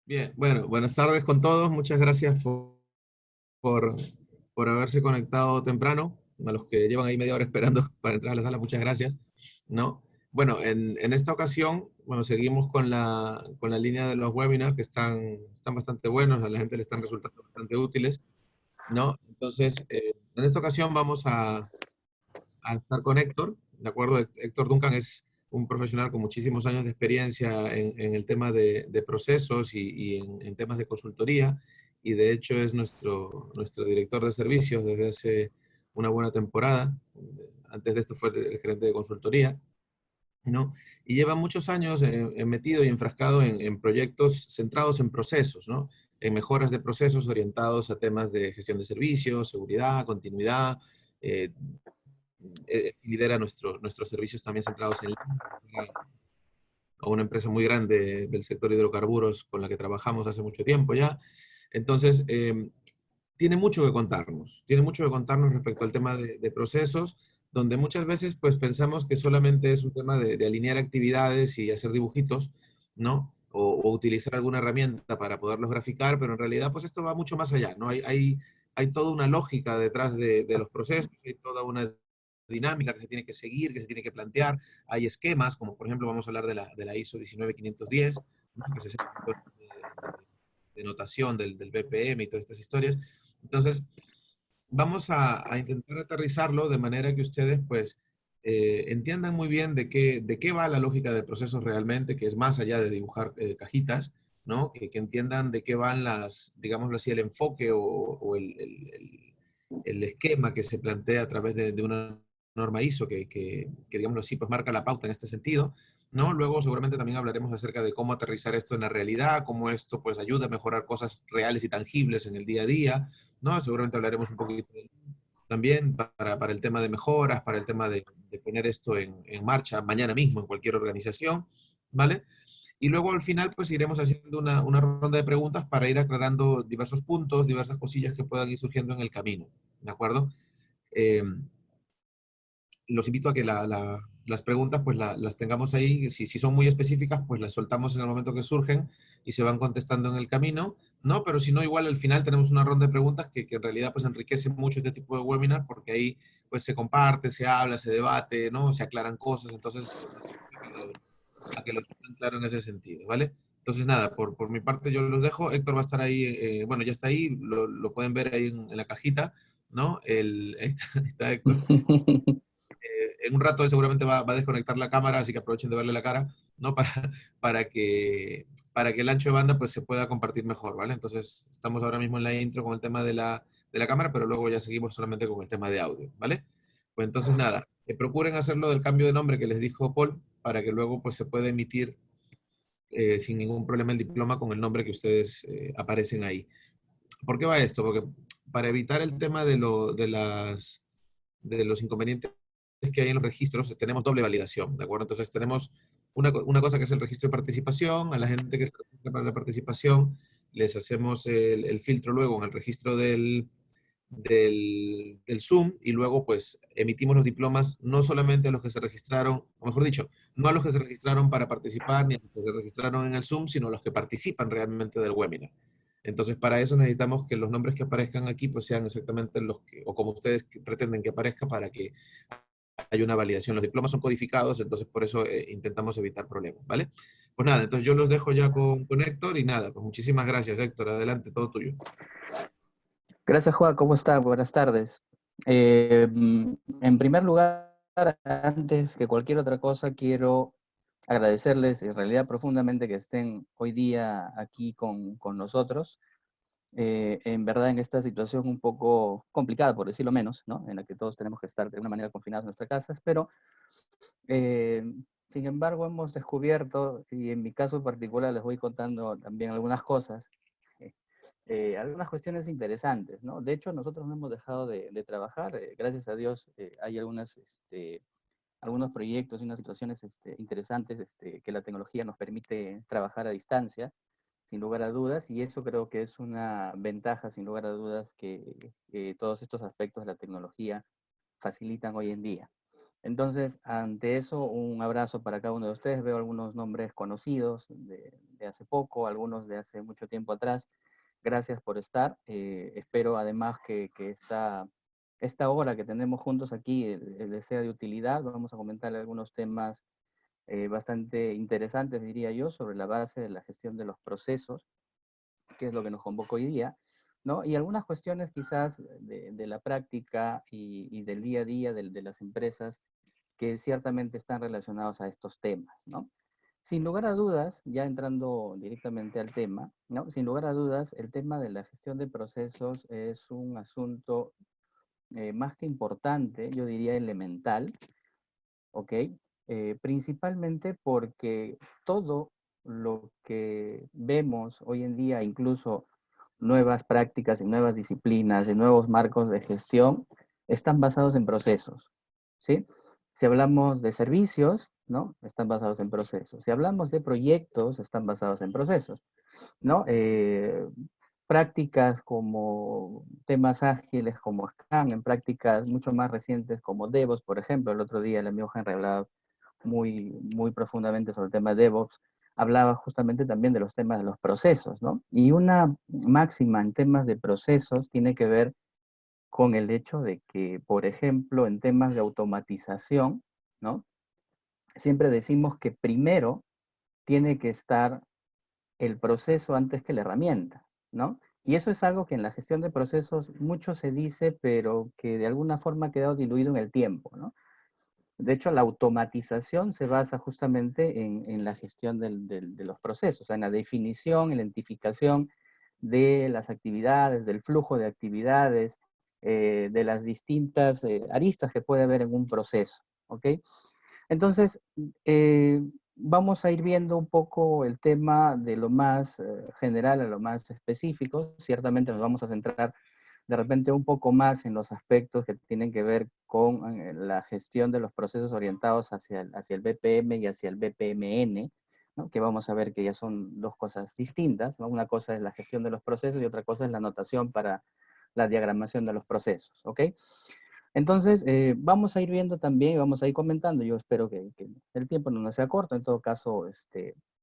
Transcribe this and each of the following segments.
Bien, bueno, buenas tardes con todos. Muchas gracias por, por haberse conectado temprano. A los que llevan ahí media hora esperando para entrar a la sala, muchas gracias. ¿No? Bueno, en esta ocasión, bueno, seguimos con la línea de los webinars que están bastante buenos, a la gente le están resultando bastante útiles, ¿no? Entonces, en esta ocasión vamos a estar con Héctor, ¿de acuerdo? Héctor Duncan es un profesional con muchísimos años de experiencia en el tema de procesos y en temas de consultoría, y de hecho es nuestro director de servicios desde hace una buena temporada. Antes de esto fue el gerente de consultoría, ¿no? Y lleva muchos años metido y enfrascado en proyectos centrados en procesos, ¿no? En mejoras de procesos orientados a temas de gestión de servicios, seguridad, continuidad, eh, lidera nuestros servicios también centrados en a una empresa muy grande del sector hidrocarburos con la que trabajamos hace mucho tiempo ya. Entonces, tiene mucho que contarnos respecto al tema de procesos, donde muchas veces pues pensamos que solamente es un tema de alinear actividades y hacer dibujitos, ¿no? O utilizar alguna herramienta para poderlos graficar, pero en realidad pues esto va mucho más allá, ¿no? Hay toda una lógica detrás de los procesos, hay toda una dinámica que se tiene que seguir, que se tiene que plantear, hay esquemas, como por ejemplo vamos a hablar de la ISO 19510, ¿no? Que es ese tipo de notación del BPM y todas estas historias. Entonces, vamos a intentar aterrizarlo de manera que ustedes pues entiendan muy bien de qué va la lógica de procesos realmente, que es más allá de dibujar cajitas, ¿no? Que entiendan de qué van digámoslo así, el enfoque o el esquema que se plantea a través de una norma ISO que, digámoslo así, pues marca la pauta en este sentido, ¿no? Luego seguramente también hablaremos acerca de cómo aterrizar esto en la realidad, cómo esto pues ayuda a mejorar cosas reales y tangibles en el día a día, ¿no? Seguramente hablaremos un poquito también para el tema de mejoras, para el tema de poner esto en marcha mañana mismo en cualquier organización, ¿vale? Y luego al final pues iremos haciendo una ronda de preguntas para ir aclarando diversos puntos, diversas cosillas que puedan ir surgiendo en el camino, ¿de acuerdo? Eh, los invito a que las preguntas pues las tengamos ahí, si son muy específicas pues las soltamos en el momento que surgen y se van contestando en el camino, ¿no? Pero si no, igual al final tenemos una ronda de preguntas que en realidad pues enriquece mucho este tipo de webinar porque ahí pues se comparte, se habla, se debate, ¿no? Se aclaran cosas, entonces a que lo tengan claro en ese sentido, ¿vale? Entonces nada, por mi parte yo los dejo, Héctor va a estar ahí, bueno ya está ahí, lo pueden ver ahí en la cajita, ¿no? Ahí está Héctor. En un rato él seguramente va a desconectar la cámara, así que aprovechen de verle la cara, ¿no? Para que, para que el ancho de banda pues se pueda compartir mejor, ¿vale? Entonces estamos ahora mismo en la intro con el tema de la cámara, pero luego ya seguimos solamente con el tema de audio, ¿vale? Pues entonces nada, procuren hacerlo del cambio de nombre que les dijo Paul, para que luego pues se pueda emitir sin ningún problema el diploma con el nombre que ustedes aparecen ahí. ¿Por qué va esto? Porque para evitar el tema de los inconvenientes que hay en los registros, tenemos doble validación, ¿de acuerdo? Entonces tenemos una cosa que es el registro de participación, a la gente que se registra para la participación, les hacemos el filtro luego en el registro del Zoom y luego pues emitimos los diplomas no solamente a los que se registraron, o mejor dicho, no a los que se registraron para participar ni a los que se registraron en el Zoom, sino a los que participan realmente del webinar. Entonces, para eso necesitamos que los nombres que aparezcan aquí pues sean exactamente los que, o como ustedes pretenden que aparezca para que haya una validación. Los diplomas son codificados, entonces por eso intentamos evitar problemas, ¿vale? Pues nada, entonces yo los dejo ya con Héctor y nada, pues muchísimas gracias, Héctor. Adelante, todo tuyo. Gracias, Juan. ¿Cómo está? Buenas tardes. En primer lugar, antes que cualquier otra cosa, quiero agradecerles en realidad profundamente que estén hoy día aquí con nosotros. En verdad, en esta situación un poco complicada, por decirlo menos, ¿no? En la que todos tenemos que estar de alguna manera confinados en nuestras casas, pero eh, sin embargo hemos descubierto, y en mi caso particular les voy contando también algunas cosas, eh, algunas cuestiones interesantes, ¿no? De hecho, nosotros no hemos dejado de trabajar. Gracias a Dios hay algunos proyectos y unas situaciones interesantes que la tecnología nos permite trabajar a distancia, sin lugar a dudas, y eso creo que es una ventaja, sin lugar a dudas, que todos estos aspectos de la tecnología facilitan hoy en día. Entonces, ante eso, un abrazo para cada uno de ustedes. Veo algunos nombres conocidos de hace poco, algunos de hace mucho tiempo atrás. Gracias por estar. Espero además que esta hora que tenemos juntos aquí les sea de utilidad. Vamos a comentar algunos temas bastante interesantes, diría yo, sobre la base de la gestión de los procesos, que es lo que nos convoca hoy día, ¿no? Y algunas cuestiones quizás de la práctica y del día a día de las empresas que ciertamente están relacionados a estos temas, ¿no? Sin lugar a dudas, ya entrando directamente al tema, ¿no? Sin lugar a dudas, el tema de la gestión de procesos es un asunto más que importante, yo diría elemental, ¿ok? Principalmente porque todo lo que vemos hoy en día, incluso nuevas prácticas y nuevas disciplinas y nuevos marcos de gestión, están basados en procesos, ¿sí? Si hablamos de servicios, ¿no? Están basados en procesos. Si hablamos de proyectos, están basados en procesos, ¿no? Prácticas como temas ágiles como Scrum, en prácticas mucho más recientes como DevOps, por ejemplo. El otro día el amigo Henry hablaba muy profundamente sobre el tema de DevOps, hablaba justamente también de los temas de los procesos, ¿no? Y una máxima en temas de procesos tiene que ver con el hecho de que, por ejemplo, en temas de automatización, ¿no? Siempre decimos que primero tiene que estar el proceso antes que la herramienta, ¿no? Y eso es algo que en la gestión de procesos mucho se dice, pero que de alguna forma ha quedado diluido en el tiempo, ¿no? De hecho, la automatización se basa justamente en la gestión de los procesos, en la definición, en la identificación de las actividades, del flujo de actividades, de las distintas aristas que puede haber en un proceso, ¿ok? Entonces, vamos a ir viendo un poco el tema de lo más general a lo más específico. Ciertamente nos vamos a centrar de repente un poco más en los aspectos que tienen que ver con la gestión de los procesos orientados hacia el BPM y hacia el BPMN, ¿no? Que vamos a ver que ya son dos cosas distintas, ¿no? Una cosa es la gestión de los procesos y otra cosa es la notación para la diagramación de los procesos, ¿ok? Entonces, vamos a ir viendo también, vamos a ir comentando, yo espero que el tiempo no nos sea corto, en todo caso,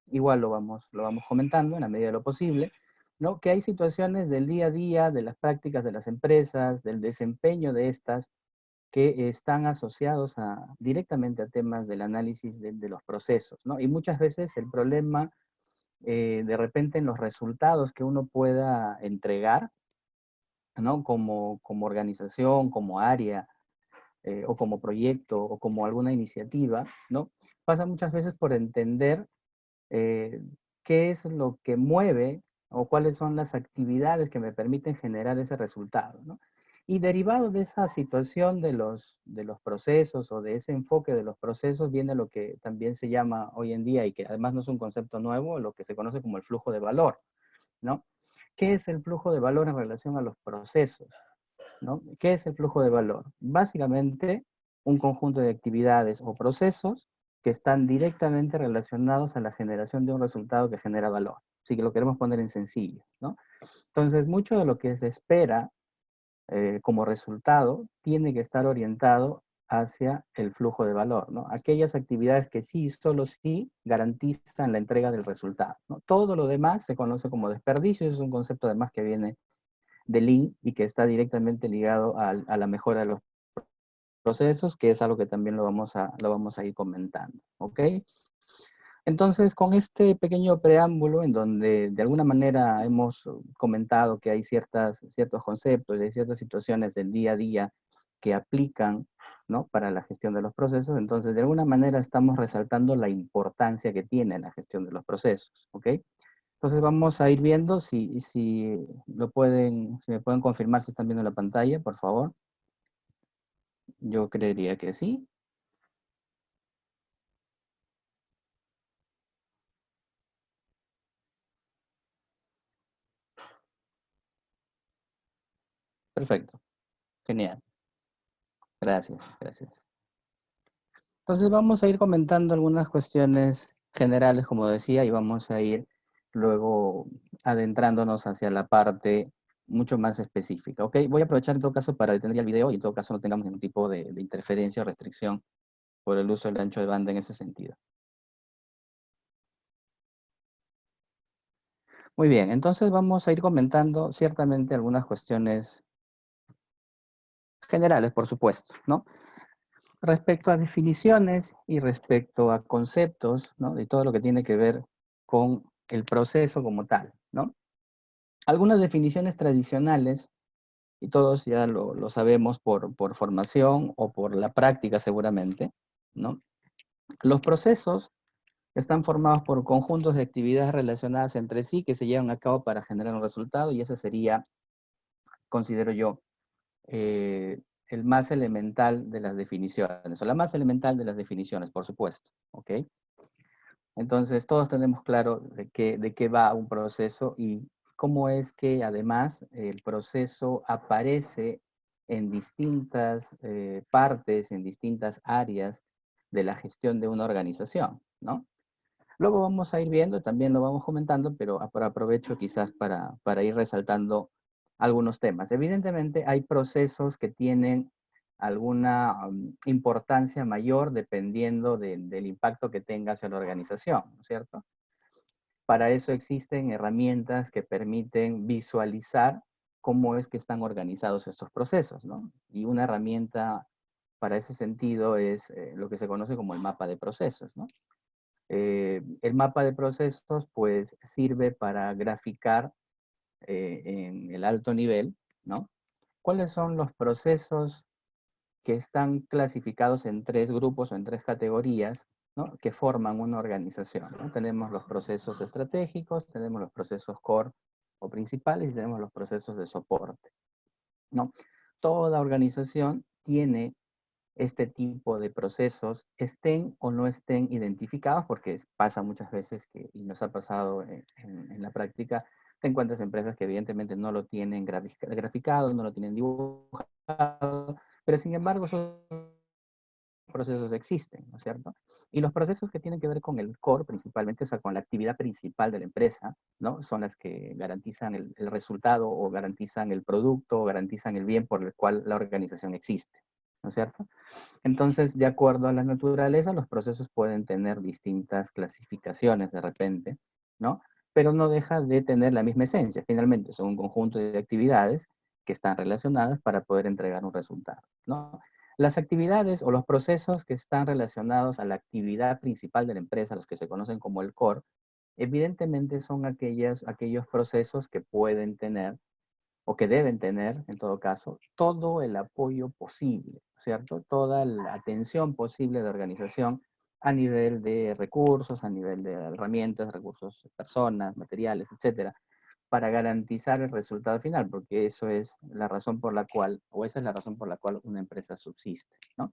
igual lo vamos comentando en la medida de lo posible, ¿no? Que hay situaciones del día a día, de las prácticas de las empresas, del desempeño de estas, que están asociados directamente a temas del análisis de los procesos, ¿no? Y muchas veces el problema, de repente, en los resultados que uno pueda entregar, ¿no? Como organización, como área, o como proyecto, o como alguna iniciativa, ¿no? Pasa muchas veces por entender eh, qué es lo que mueve o cuáles son las actividades que me permiten generar ese resultado, ¿no? Y derivado de esa situación de los procesos o de ese enfoque de los procesos viene lo que también se llama hoy en día y que además no es un concepto nuevo, lo que se conoce como el flujo de valor, ¿no? ¿Qué es el flujo de valor en relación a los procesos? ¿No? ¿Qué es el flujo de valor? Básicamente, un conjunto de actividades o procesos que están directamente relacionados a la generación de un resultado que genera valor. Así que lo queremos poner en sencillo, ¿no? Entonces, mucho de lo que se espera como resultado tiene que estar orientado hacia el flujo de valor, ¿no? Aquellas actividades que sí, solo sí, garantizan la entrega del resultado, ¿no? Todo lo demás se conoce como desperdicio, es un concepto además que viene de Lean y que está directamente ligado a la mejora de los procesos, que es algo que también lo vamos a ir comentando, ¿ok? Entonces, con este pequeño preámbulo en donde de alguna manera hemos comentado que hay ciertos conceptos y hay ciertas situaciones del día a día que aplican, ¿no? Para la gestión de los procesos, entonces de alguna manera estamos resaltando la importancia que tiene la gestión de los procesos, ¿ok? Entonces vamos a ir viendo si si me pueden confirmar si están viendo la pantalla, por favor. Yo creería que sí. Perfecto. Genial. Gracias, gracias. Entonces vamos a ir comentando algunas cuestiones generales, como decía, y vamos a ir luego adentrándonos hacia la parte mucho más específica, ¿ok? Voy a aprovechar en todo caso para detener ya el video y en todo caso no tengamos ningún tipo de interferencia o restricción por el uso del ancho de banda en ese sentido. Muy bien, entonces vamos a ir comentando ciertamente algunas cuestiones generales, por supuesto, ¿no? Respecto a definiciones y respecto a conceptos, ¿no? Y todo lo que tiene que ver con el proceso como tal, ¿no? Algunas definiciones tradicionales, y todos ya lo sabemos por formación o por la práctica seguramente, ¿no? Los procesos están formados por conjuntos de actividades relacionadas entre sí que se llevan a cabo para generar un resultado y ese sería, considero yo, el más elemental de las definiciones, o la más elemental de las definiciones, por supuesto, ¿ok? Entonces, todos tenemos claro de qué va un proceso y cómo es que además el proceso aparece en distintas partes, en distintas áreas de la gestión de una organización, ¿no? Luego vamos a ir viendo, también lo vamos comentando, pero aprovecho quizás para ir resaltando algunos temas. Evidentemente hay procesos que tienen alguna importancia mayor dependiendo del impacto que tenga hacia la organización, ¿no es cierto? Para eso existen herramientas que permiten visualizar cómo es que están organizados estos procesos, ¿no? Y una herramienta para ese sentido es lo que se conoce como el mapa de procesos, ¿no? El mapa de procesos pues sirve para graficar en el alto nivel, ¿no? ¿Cuáles son los procesos que están clasificados en tres grupos o en tres categorías, ¿no? Que forman una organización, ¿no? Tenemos los procesos estratégicos, tenemos los procesos core o principales y tenemos los procesos de soporte, ¿no? Toda organización tiene este tipo de procesos, estén o no estén identificados, porque pasa muchas veces que, y nos ha pasado en la práctica, te encuentras empresas que evidentemente no lo tienen graficado, no lo tienen dibujado, pero sin embargo esos procesos existen, ¿no es cierto? Y los procesos que tienen que ver con el core principalmente, o sea, con la actividad principal de la empresa, ¿no? Son las que garantizan el resultado o garantizan el producto o garantizan el bien por el cual la organización existe, ¿no es cierto? Entonces, de acuerdo a la naturaleza, los procesos pueden tener distintas clasificaciones de repente, ¿no? Pero no deja de tener la misma esencia. Finalmente, son un conjunto de actividades que están relacionadas para poder entregar un resultado, ¿no? Las actividades o los procesos que están relacionados a la actividad principal de la empresa, los que se conocen como el core, evidentemente son aquellos procesos que pueden tener o que deben tener, en todo caso, todo el apoyo posible, ¿cierto? Toda la atención posible de organización a nivel de recursos, a nivel de herramientas, recursos, personas, materiales, etcétera, para garantizar el resultado final, porque eso es la razón por la cual, o esa es la razón por la cual una empresa subsiste, ¿no?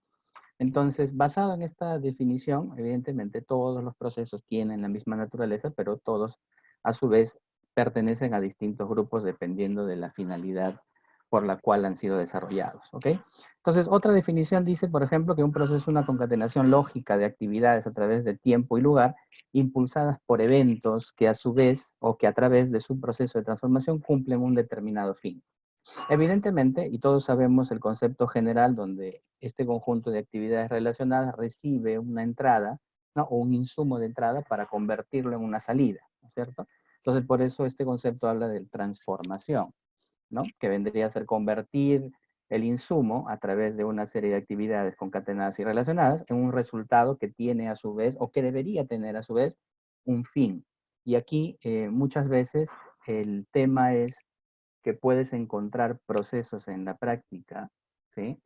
Entonces, basado en esta definición, evidentemente todos los procesos tienen la misma naturaleza, pero todos a su vez pertenecen a distintos grupos dependiendo de la finalidad por la cual han sido desarrollados, ¿ok? Entonces, otra definición dice, por ejemplo, que un proceso es una concatenación lógica de actividades a través de tiempo y lugar, impulsadas por eventos que a su vez o que a través de su proceso de transformación cumplen un determinado fin. Evidentemente, y todos sabemos el concepto general donde este conjunto de actividades relacionadas recibe una entrada, ¿no? O un insumo de entrada para convertirlo en una salida, ¿no es cierto? Entonces, por eso este concepto habla de transformación, ¿no? Que vendría a ser convertir el insumo a través de una serie de actividades concatenadas y relacionadas en un resultado que tiene a su vez, o que debería tener a su vez, un fin. Y aquí muchas veces el tema es que puedes encontrar procesos en la práctica, ¿sí?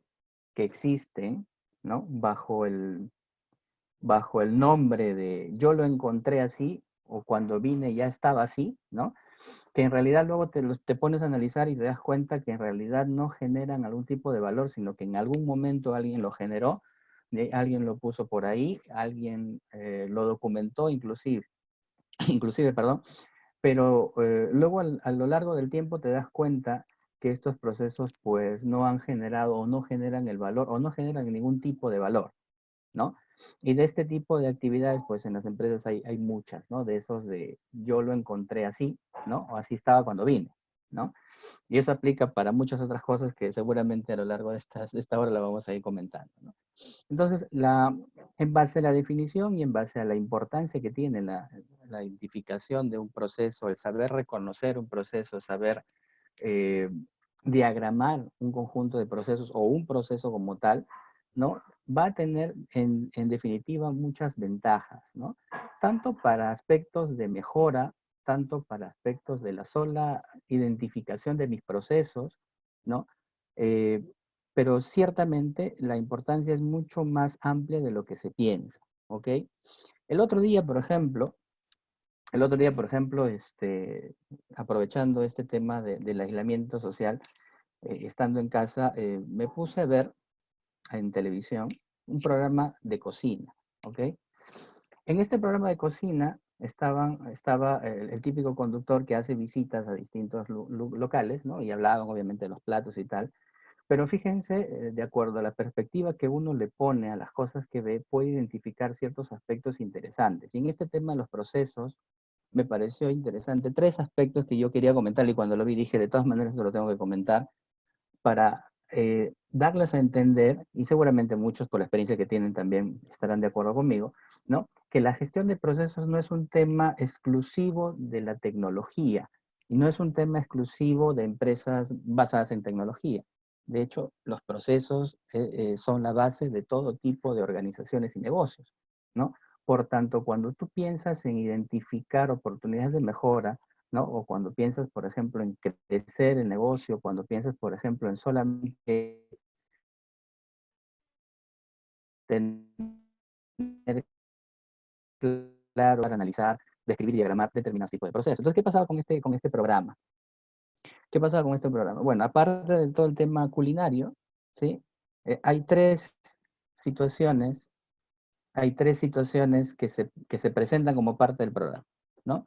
Que existen, ¿no? Bajo el nombre de yo lo encontré así, o cuando vine ya estaba así, ¿no? Que en realidad luego te pones a analizar y te das cuenta que en realidad no generan algún tipo de valor, sino que en algún momento alguien lo generó, alguien lo puso por ahí, alguien lo documentó inclusive, inclusive, perdón, pero luego a lo largo del tiempo te das cuenta que estos procesos pues no han generado o no generan el valor o no generan ningún tipo de valor, ¿no? Y de este tipo de actividades pues en las empresas hay muchas, ¿no? De esos de yo lo encontré así, ¿no? O así estaba cuando vine, ¿no? Y eso aplica para muchas otras cosas que seguramente a lo largo de esta hora la vamos a ir comentando, ¿no? Entonces, en base a la definición y en base a la importancia que tiene la identificación de un proceso, el saber reconocer un proceso, saber eh, diagramar un conjunto de procesos o un proceso como tal, ¿no? Va a tener en definitiva muchas ventajas, ¿no? Tanto para aspectos de mejora, tanto para aspectos de la sola identificación de mis procesos, ¿no? Eh, pero ciertamente la importancia es mucho más amplia de lo que se piensa, ¿ok? El otro día, por ejemplo, aprovechando este tema del aislamiento social, estando en casa, me puse a ver en televisión un programa de cocina, ¿ok? En este programa de cocina estaba el típico conductor que hace visitas a distintos locales, ¿no? Y hablaban obviamente de los platos y tal. Pero fíjense, de acuerdo a la perspectiva que uno le pone a las cosas que ve, puede identificar ciertos aspectos interesantes. Y en este tema de los procesos, me pareció interesante tres aspectos que yo quería comentar y cuando lo vi dije, de todas maneras, eso lo tengo que comentar para darles a entender, y seguramente muchos por la experiencia que tienen también estarán de acuerdo conmigo, ¿no? Que la gestión de procesos no es un tema exclusivo de la tecnología y no es un tema exclusivo de empresas basadas en tecnología. De hecho, los procesos son la base de todo tipo de organizaciones y negocios, ¿no? Por tanto, cuando tú piensas en identificar oportunidades de mejora, ¿no? O cuando piensas, por ejemplo, en crecer el negocio, cuando piensas, por ejemplo, en solamente tener claro, para analizar, describir y diagramar determinados tipos de procesos. Entonces, ¿qué pasaba con este programa? ¿Qué pasaba con este programa? Bueno, aparte de todo el tema culinario, ¿sí? Hay situaciones, hay tres situaciones que se presentan como parte del programa, ¿no?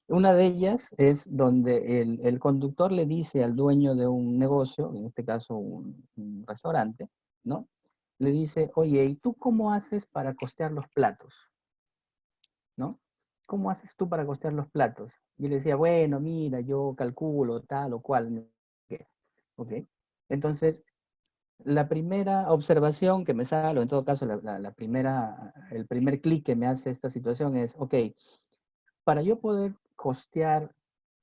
Una de ellas es donde el conductor le dice al dueño de un negocio, en este caso un restaurante, ¿no? Le dice, oye, ¿y tú cómo haces para costear los platos? ¿No? ¿Cómo haces tú para costear los platos? Y le decía, bueno, mira, yo calculo tal o cual. ¿Ok? Entonces, la primera observación que me sale, o en todo caso, el primer clic que me hace esta situación es, ok, para yo poder costear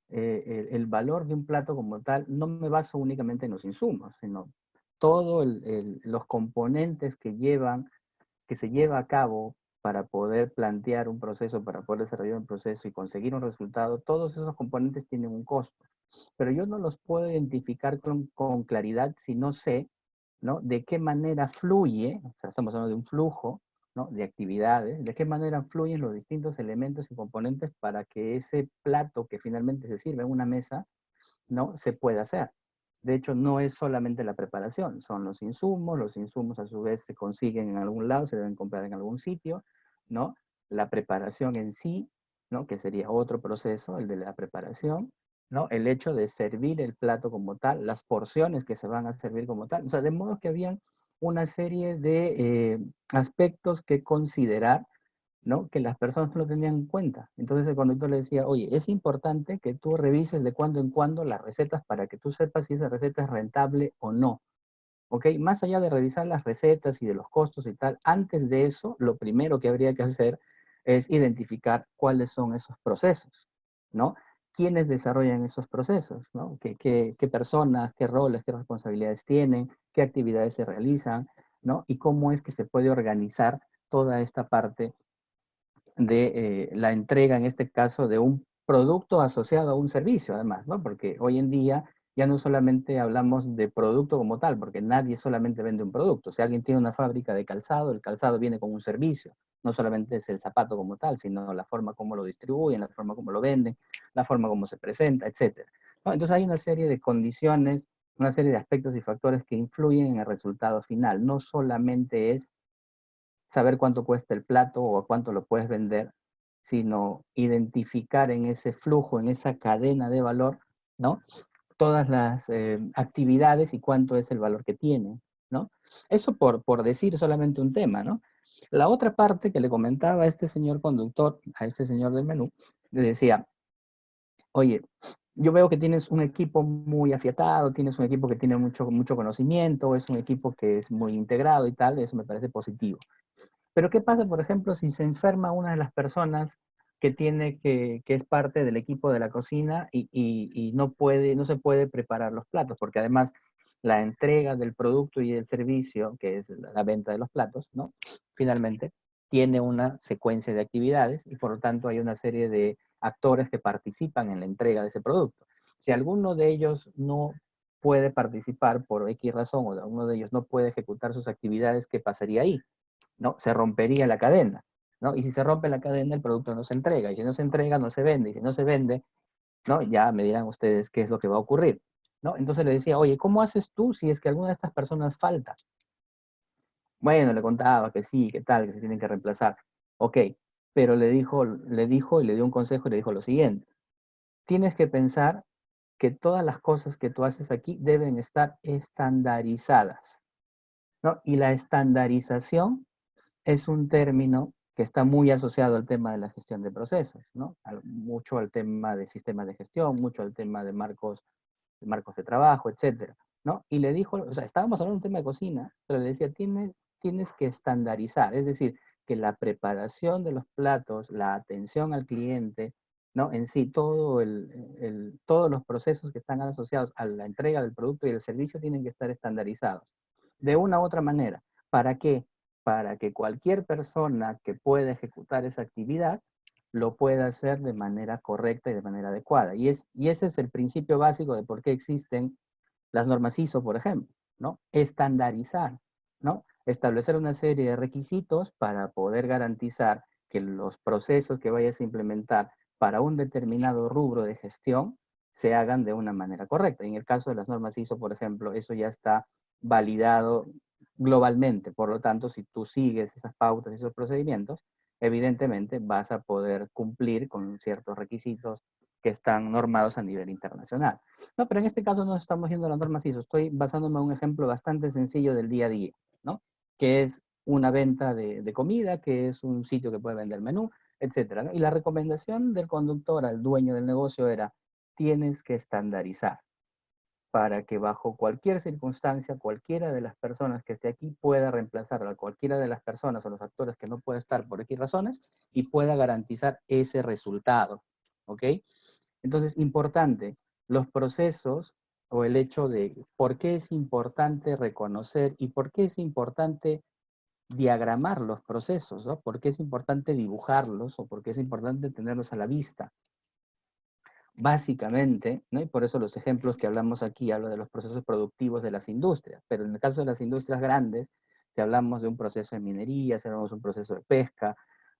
el valor de un plato como tal, no me baso únicamente en los insumos, sino todos los componentes que se lleva a cabo para poder plantear un proceso, para poder desarrollar un proceso y conseguir un resultado, todos esos componentes tienen un costo. Pero yo no los puedo identificar con claridad si no sé, ¿no? De qué manera fluye, o sea, estamos hablando de un flujo, ¿no? De actividades, de qué manera fluyen los distintos elementos y componentes para que ese plato que finalmente se sirve en una mesa, ¿no? Se pueda hacer. De hecho, no es solamente la preparación, son los insumos a su vez se consiguen en algún lado, se deben comprar en algún sitio, ¿no? La preparación en sí, ¿no? Que sería otro proceso, el de la preparación, ¿no? El hecho de servir el plato como tal, las porciones que se van a servir como tal, o sea, de modo que habían una serie de aspectos que considerar, ¿no? Que las personas no lo tenían en cuenta. Entonces el conductor le decía, oye, es importante que tú revises de cuando en cuando las recetas para que tú sepas si esa receta es rentable o no. ¿Ok? Más allá de revisar las recetas y de los costos y tal, antes de eso, lo primero que habría que hacer es identificar cuáles son esos procesos, ¿no? ¿Quiénes desarrollan esos procesos, ¿no? ¿Qué personas, qué roles, qué responsabilidades tienen, qué actividades se realizan, ¿no? Y cómo es que se puede organizar toda esta parte de la entrega, en este caso, de un producto asociado a un servicio, además, ¿no? Porque hoy en día ya no solamente hablamos de producto como tal, porque nadie solamente vende un producto. Si alguien tiene una fábrica de calzado, el calzado viene con un servicio. No solamente es el zapato como tal, sino la forma como lo distribuyen, la forma como lo venden, la forma como se presenta, etc. ¿No? Entonces hay una serie de condiciones, una serie de aspectos y factores que influyen en el resultado final. No solamente es saber cuánto cuesta el plato o a cuánto lo puedes vender, sino identificar en ese flujo, en esa cadena de valor, ¿no? Todas las actividades y cuánto es el valor que tienen, ¿no? Eso por decir solamente un tema, ¿no? La otra parte que le comentaba a este señor conductor, a este señor del menú, le decía, oye, yo veo que tienes un equipo muy afiatado, tienes un equipo que tiene mucho conocimiento, es un equipo que es muy integrado y tal, eso me parece positivo. Pero ¿qué pasa, por ejemplo, si se enferma una de las personas que es parte del equipo de la cocina y no se puede preparar los platos, porque además la entrega del producto y el servicio, que es la venta de los platos, ¿no? Finalmente, tiene una secuencia de actividades y por lo tanto hay una serie de actores que participan en la entrega de ese producto. Si alguno de ellos no puede participar por X razón o uno de ellos no puede ejecutar sus actividades, ¿qué pasaría ahí? ¿No? Se rompería la cadena, ¿no? Y si se rompe la cadena, el producto no se entrega, y si no se entrega, no se vende, y si no se vende, ¿no? Ya me dirán ustedes qué es lo que va a ocurrir, ¿no? Entonces le decía, oye, ¿cómo haces tú si es que alguna de estas personas falta? Bueno, le contaba que sí, que tal, que se tienen que reemplazar. Ok, pero le dijo y le dio un consejo y le dijo lo siguiente, tienes que pensar que todas las cosas que tú haces aquí deben estar estandarizadas, ¿no? Y la estandarización es un término que está muy asociado al tema de la gestión de procesos, ¿no? Mucho al tema de sistemas de gestión, mucho al tema de marcos de trabajo, etcétera, ¿no? Y le dijo, o sea, estábamos hablando de un tema de cocina, pero le decía, tienes que estandarizar, es decir, que la preparación de los platos, la atención al cliente, ¿no? En sí, todos los procesos que están asociados a la entrega del producto y el servicio tienen que estar estandarizados. De una u otra manera. ¿Para qué? Para que cualquier persona que pueda ejecutar esa actividad lo pueda hacer de manera correcta y de manera adecuada. Y ese es el principio básico de por qué existen las normas ISO, por ejemplo, ¿no? Estandarizar, ¿no? Establecer una serie de requisitos para poder garantizar que los procesos que vayas a implementar para un determinado rubro de gestión se hagan de una manera correcta. En el caso de las normas ISO, por ejemplo, eso ya está validado globalmente. Por lo tanto, si tú sigues esas pautas y esos procedimientos, evidentemente vas a poder cumplir con ciertos requisitos que están normados a nivel internacional. No, pero en este caso no estamos yendo a las normas ISO. Estoy basándome en un ejemplo bastante sencillo del día a día, ¿no? Que es una venta de comida, que es un sitio que puede vender menú, etcétera, ¿no? Y la recomendación del conductor al dueño del negocio era, tienes que estandarizar para que bajo cualquier circunstancia, cualquiera de las personas que esté aquí pueda reemplazar a cualquiera de las personas o los actores que no pueda estar por X razones y pueda garantizar ese resultado, ¿ok? Entonces, importante, los procesos o el hecho de por qué es importante reconocer y por qué es importante diagramar los procesos, ¿no? ¿Por qué es importante dibujarlos o por qué es importante tenerlos a la vista? Básicamente, ¿no? Y por eso los ejemplos que hablamos aquí, hablo de los procesos productivos de las industrias, pero en el caso de las industrias grandes, si hablamos de un proceso de minería, si hablamos de un proceso de pesca,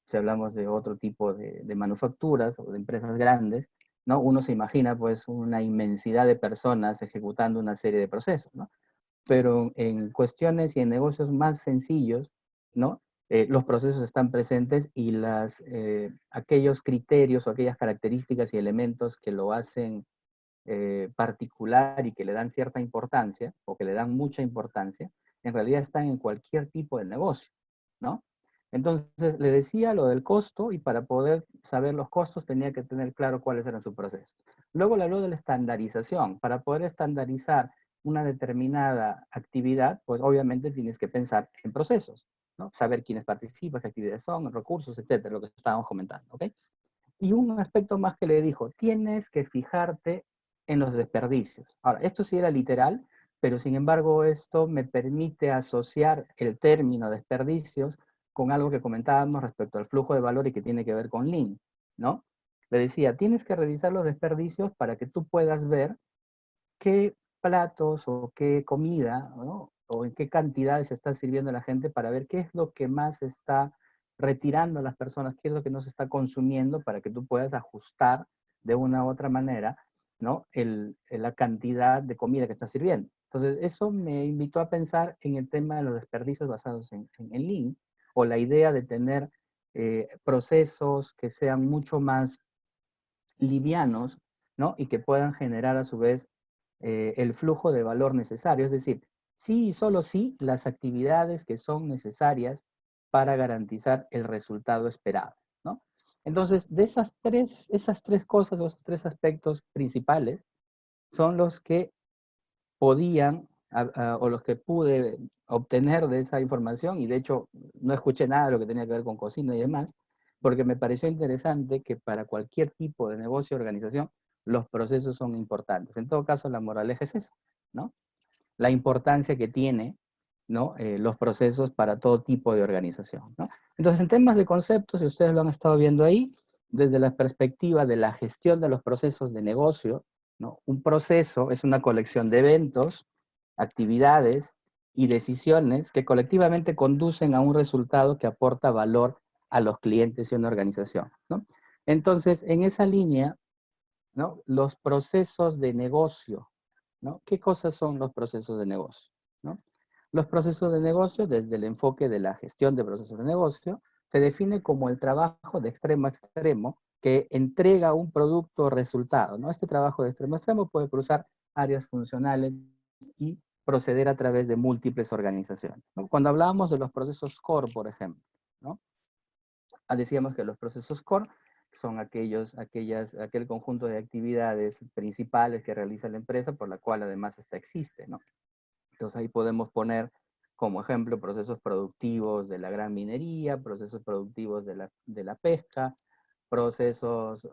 si hablamos de otro tipo de manufacturas o de empresas grandes, ¿no? Uno se imagina pues una inmensidad de personas ejecutando una serie de procesos, ¿no? Pero en cuestiones y en negocios más sencillos, ¿no? Los procesos están presentes y aquellos criterios o aquellas características y elementos que lo hacen particular y que le dan cierta importancia o que le dan mucha importancia, en realidad están en cualquier tipo de negocio, ¿no? Entonces, le decía lo del costo y para poder saber los costos tenía que tener claro cuáles eran sus procesos. Luego le habló de la estandarización. Para poder estandarizar una determinada actividad, pues obviamente tienes que pensar en procesos, ¿no? Saber quiénes participan, qué actividades son, recursos, etcétera, lo que estábamos comentando, ¿ok? Y un aspecto más que le dijo, tienes que fijarte en los desperdicios. Ahora, esto sí era literal, pero sin embargo esto me permite asociar el término desperdicios con algo que comentábamos respecto al flujo de valor y que tiene que ver con Lean, ¿no? Le decía, tienes que revisar los desperdicios para que tú puedas ver qué platos o qué comida, ¿no? O en qué cantidades se está sirviendo a la gente para ver qué es lo que más está retirando a las personas, qué es lo que no se está consumiendo para que tú puedas ajustar de una u otra manera, ¿no? La cantidad de comida que estás sirviendo. Entonces, eso me invitó a pensar en el tema de los desperdicios basados en Lean, o la idea de tener procesos que sean mucho más livianos, ¿no? Y que puedan generar a su vez el flujo de valor necesario, es decir, sí y solo sí las actividades que son necesarias para garantizar el resultado esperado, ¿no? Entonces, de esas tres cosas, esos tres aspectos principales, son los que podían o los que pude obtener de esa información, y de hecho no escuché nada de lo que tenía que ver con cocina y demás, porque me pareció interesante que para cualquier tipo de negocio o organización, los procesos son importantes. En todo caso, la moraleja es esa, ¿no? La importancia que tiene, ¿no? Los procesos para todo tipo de organización, ¿no? Entonces, en temas de conceptos, si ustedes lo han estado viendo ahí, desde la perspectiva de la gestión de los procesos de negocio, ¿no? Un proceso es una colección de eventos, actividades y decisiones que colectivamente conducen a un resultado que aporta valor a los clientes y a una organización, ¿no? Entonces, en esa línea, ¿no? Los procesos de negocio, ¿no? ¿Qué cosas son los procesos de negocio? ¿No? Los procesos de negocio, desde el enfoque de la gestión de procesos de negocio, se define como el trabajo de extremo a extremo que entrega un producto o resultado, ¿no? Este trabajo de extremo a extremo puede cruzar áreas funcionales y proceder a través de múltiples organizaciones, ¿no? Cuando hablábamos de los procesos core, por ejemplo, ¿no? Decíamos que los procesos core son aquel conjunto de actividades principales que realiza la empresa por la cual además esta existe, ¿no? Entonces ahí podemos poner como ejemplo procesos productivos de la gran minería, procesos productivos de la pesca, procesos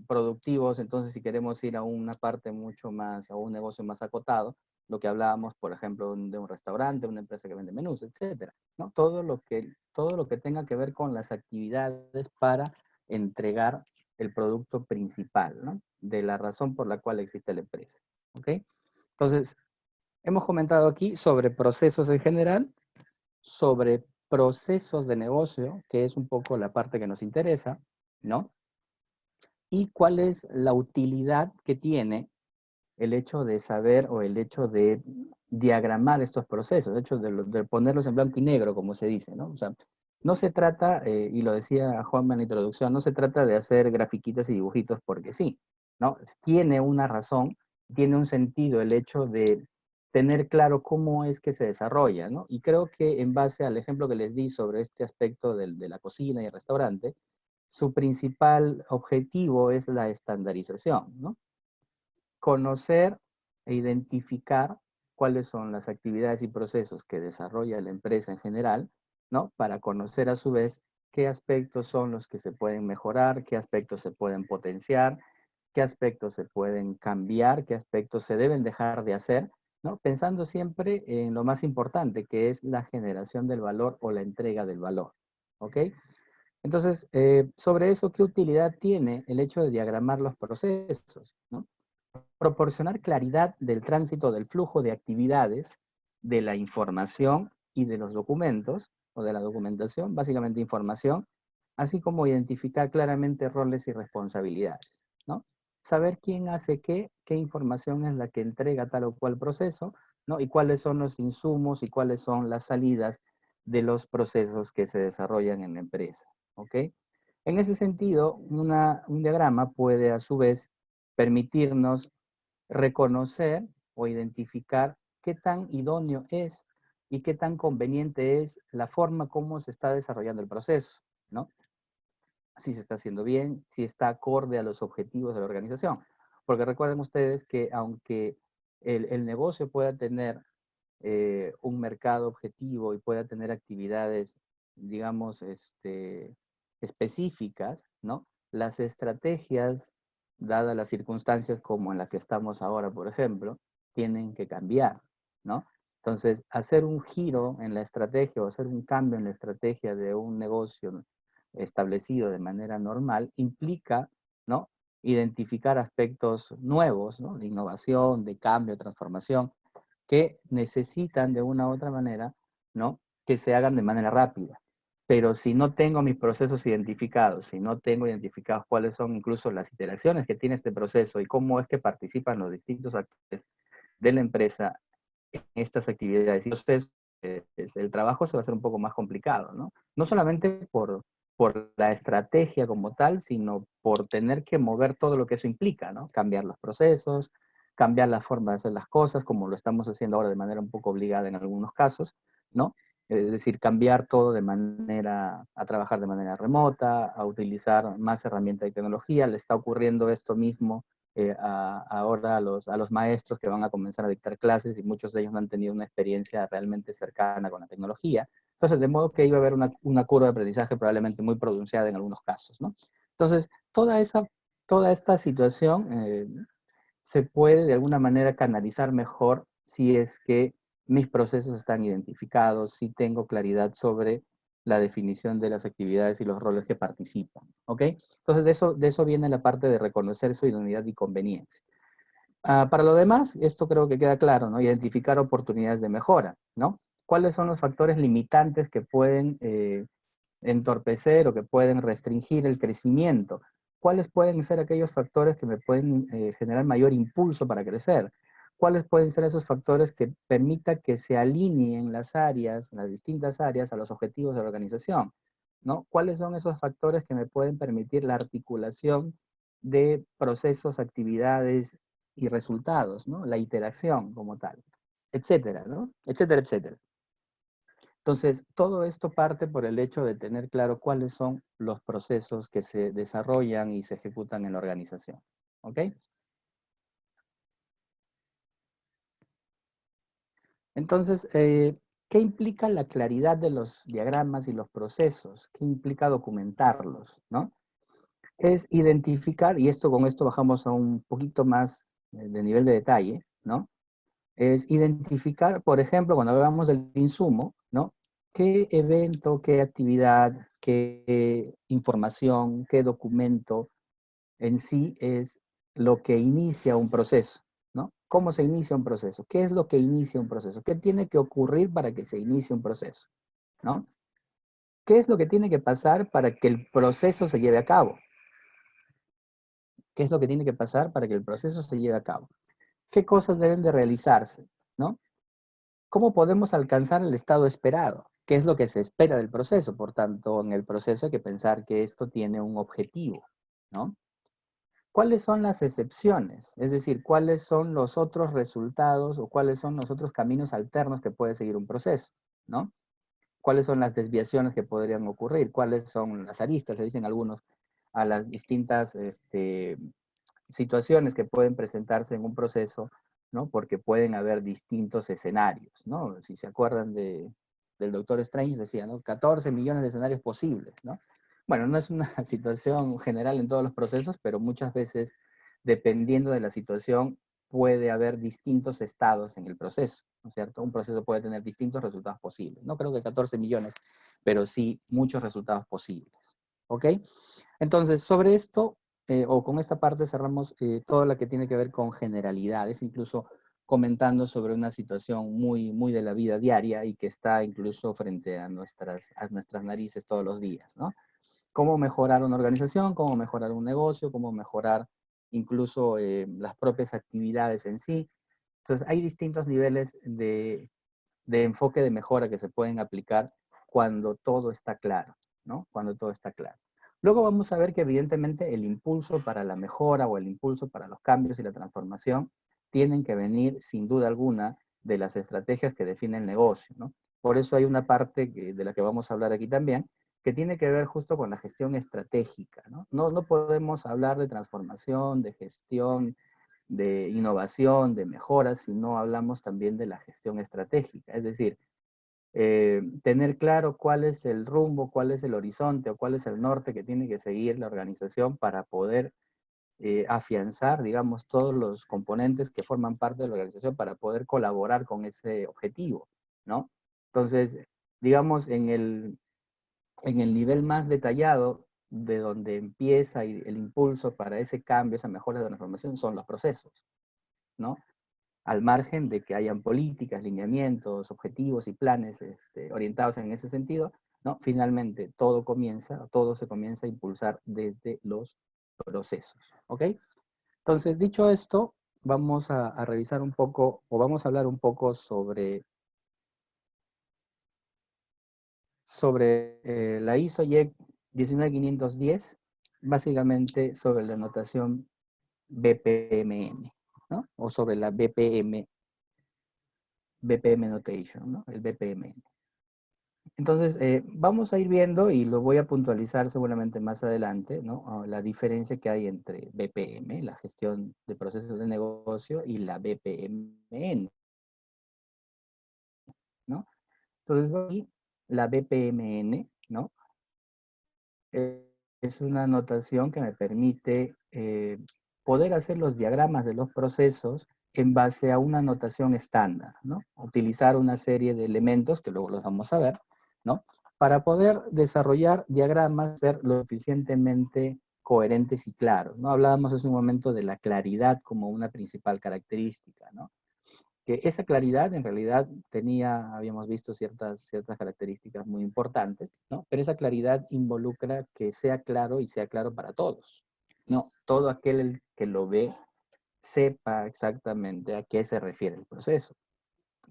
productivos, entonces si queremos ir a una parte mucho más, a un negocio más acotado, lo que hablábamos, por ejemplo, de un restaurante, una empresa que vende menús, etcétera, ¿no? Todo lo que tenga que ver con las actividades para entregar el producto principal, ¿no? De la razón por la cual existe la empresa, ¿ok? Entonces, hemos comentado aquí sobre procesos en general, sobre procesos de negocio, que es un poco la parte que nos interesa, ¿no? Y cuál es la utilidad que tiene el hecho de saber o el hecho de diagramar estos procesos, el hecho de ponerlos en blanco y negro, como se dice, ¿no? O sea, no se trata, y lo decía Juan en la introducción, no se trata de hacer grafiquitas y dibujitos porque sí, ¿no? Tiene una razón, tiene un sentido el hecho de tener claro cómo es que se desarrolla, ¿no? Y creo que en base al ejemplo que les di sobre este aspecto de la cocina y el restaurante, su principal objetivo es la estandarización, ¿no? Conocer e identificar cuáles son las actividades y procesos que desarrolla la empresa en general, ¿no? Para conocer a su vez qué aspectos son los que se pueden mejorar, qué aspectos se pueden potenciar, qué aspectos se pueden cambiar, qué aspectos se deben dejar de hacer, ¿no? Pensando siempre en lo más importante, que es la generación del valor o la entrega del valor, ¿ok? Entonces, sobre eso, ¿qué utilidad tiene el hecho de diagramar los procesos, ¿no? Proporcionar claridad del tránsito del flujo de actividades, de la información y de los documentos, o de la documentación, básicamente información, así como identificar claramente roles y responsabilidades, ¿no? Saber quién hace qué información es la que entrega tal o cual proceso, ¿no? Y cuáles son los insumos y cuáles son las salidas de los procesos que se desarrollan en la empresa, ¿ok? En ese sentido, un diagrama puede a su vez permitirnos reconocer o identificar qué tan idóneo es y qué tan conveniente es la forma como se está desarrollando el proceso, ¿no? Si se está haciendo bien, si está acorde a los objetivos de la organización. Porque recuerden ustedes que aunque el negocio pueda tener un mercado objetivo y pueda tener actividades, digamos, específicas, ¿no? Las estrategias, dadas las circunstancias como en las que estamos ahora, por ejemplo, tienen que cambiar, ¿no? Entonces, hacer un giro en la estrategia o hacer un cambio en la estrategia de un negocio establecido de manera normal implica, ¿no? Identificar aspectos nuevos, ¿no? De innovación, de cambio, transformación, que necesitan de una u otra manera, ¿no? Que se hagan de manera rápida. Pero si no tengo mis procesos identificados, si no tengo identificados cuáles son incluso las interacciones que tiene este proceso y cómo es que participan los distintos actores de la empresa en estas actividades, entonces el trabajo se va a hacer un poco más complicado, ¿no? No solamente por la estrategia como tal, sino por tener que mover todo lo que eso implica, ¿no? Cambiar los procesos, cambiar la forma de hacer las cosas, como lo estamos haciendo ahora de manera un poco obligada en algunos casos, ¿no? Es decir, cambiar todo de manera, a trabajar de manera remota, a utilizar más herramientas de tecnología. Le está ocurriendo esto mismo ahora a los maestros que van a comenzar a dictar clases y muchos de ellos no han tenido una experiencia realmente cercana con la tecnología. Entonces, de modo que iba a haber una curva de aprendizaje probablemente muy pronunciada en algunos casos, ¿no? Entonces, toda esta situación se puede de alguna manera canalizar mejor si es que mis procesos están identificados, si tengo claridad sobre la definición de las actividades y los roles que participan, ¿ok? Entonces, de eso viene la parte de reconocer su idoneidad y conveniencia. Para lo demás, esto creo que queda claro, ¿no? Identificar oportunidades de mejora, ¿no? ¿Cuáles son los factores limitantes que pueden entorpecer o que pueden restringir el crecimiento? ¿Cuáles pueden ser aquellos factores que me pueden generar mayor impulso para crecer? ¿Cuáles pueden ser esos factores que permitan que se alineen las áreas, las distintas áreas, a los objetivos de la organización? ¿No? ¿Cuáles son esos factores que me pueden permitir la articulación de procesos, actividades y resultados, ¿no? La interacción como tal, etcétera, ¿no? Etcétera, etcétera. Entonces, todo esto parte por el hecho de tener claro cuáles son los procesos que se desarrollan y se ejecutan en la organización. ¿Ok? Entonces, ¿qué implica la claridad de los diagramas y los procesos? ¿Qué implica documentarlos? ¿No? Es identificar, y con esto bajamos a un poquito más de nivel de detalle, ¿no? Es identificar, por ejemplo, cuando hablamos del insumo, ¿no? ¿Qué evento, qué actividad, qué información, qué documento en sí es lo que inicia un proceso, ¿no? ¿Cómo se inicia un proceso? ¿Qué es lo que inicia un proceso? ¿Qué tiene que ocurrir para que se inicie un proceso, ¿no? ¿Qué es lo que tiene que pasar para que el proceso se lleve a cabo? ¿Qué es lo que tiene que pasar para que el proceso se lleve a cabo? ¿Qué cosas deben de realizarse, ¿no? ¿Cómo podemos alcanzar el estado esperado? ¿Qué es lo que se espera del proceso? Por tanto, en el proceso hay que pensar que esto tiene un objetivo, ¿no? ¿Cuáles son las excepciones? Es decir, ¿cuáles son los otros resultados o cuáles son los otros caminos alternos que puede seguir un proceso, ¿no? ¿Cuáles son las desviaciones que podrían ocurrir? ¿Cuáles son las aristas, le dicen algunos, a las distintas situaciones que pueden presentarse en un proceso, ¿no? Porque pueden haber distintos escenarios, ¿no? Si se acuerdan del Doctor Strange, decía, ¿no? 14 millones de escenarios posibles, ¿no? Bueno, no es una situación general en todos los procesos, pero muchas veces, dependiendo de la situación, puede haber distintos estados en el proceso, ¿no es cierto? Un proceso puede tener distintos resultados posibles. No creo que 14 millones, pero sí muchos resultados posibles, ¿ok? Entonces, sobre esto, o con esta parte cerramos toda la que tiene que ver con generalidades, incluso comentando sobre una situación muy, muy de la vida diaria y que está incluso frente a nuestras narices todos los días, ¿no? Cómo mejorar una organización, cómo mejorar un negocio, cómo mejorar incluso las propias actividades en sí. Entonces, hay distintos niveles de enfoque de mejora que se pueden aplicar cuando todo está claro, ¿no? Cuando todo está claro. Luego vamos a ver que evidentemente el impulso para la mejora o el impulso para los cambios y la transformación tienen que venir sin duda alguna de las estrategias que define el negocio, ¿no? Por eso hay una parte de la que vamos a hablar aquí también, que tiene que ver justo con la gestión estratégica, ¿no? No podemos hablar de transformación, de gestión, de innovación, de mejoras, si no hablamos también de la gestión estratégica. Es decir, tener claro cuál es el rumbo, cuál es el horizonte o cuál es el norte que tiene que seguir la organización para poder afianzar, digamos, todos los componentes que forman parte de la organización para poder colaborar con ese objetivo, ¿no? Entonces, digamos, en el nivel más detallado de donde empieza el impulso para ese cambio, esa mejora de la transformación, son los procesos, ¿no? Al margen de que hayan políticas, lineamientos, objetivos y planes orientados en ese sentido, ¿no? Finalmente todo se comienza a impulsar desde los procesos, ¿ok? Entonces, dicho esto, vamos a revisar un poco, o vamos a hablar un poco sobre la ISO IEC 19510, básicamente sobre la notación BPMN, ¿no? O sobre la BPM Notation, ¿no? El BPM. Entonces, vamos a ir viendo, y lo voy a puntualizar seguramente más adelante, ¿no? La diferencia que hay entre BPM, la gestión de procesos de negocio, y la BPMN, ¿no? Entonces, aquí la BPMN, ¿no? Es una notación que me permite poder hacer los diagramas de los procesos en base a una notación estándar, ¿no? Utilizar una serie de elementos, que luego los vamos a ver, ¿no? Para poder desarrollar diagramas, ser lo suficientemente coherentes y claros, ¿no? Hablábamos hace un momento de la claridad como una principal característica, ¿no? Que esa claridad en realidad tenía, habíamos visto ciertas características muy importantes, ¿no? Pero esa claridad involucra que sea claro y sea claro para todos, ¿no? Todo aquel que lo ve sepa exactamente a qué se refiere el proceso,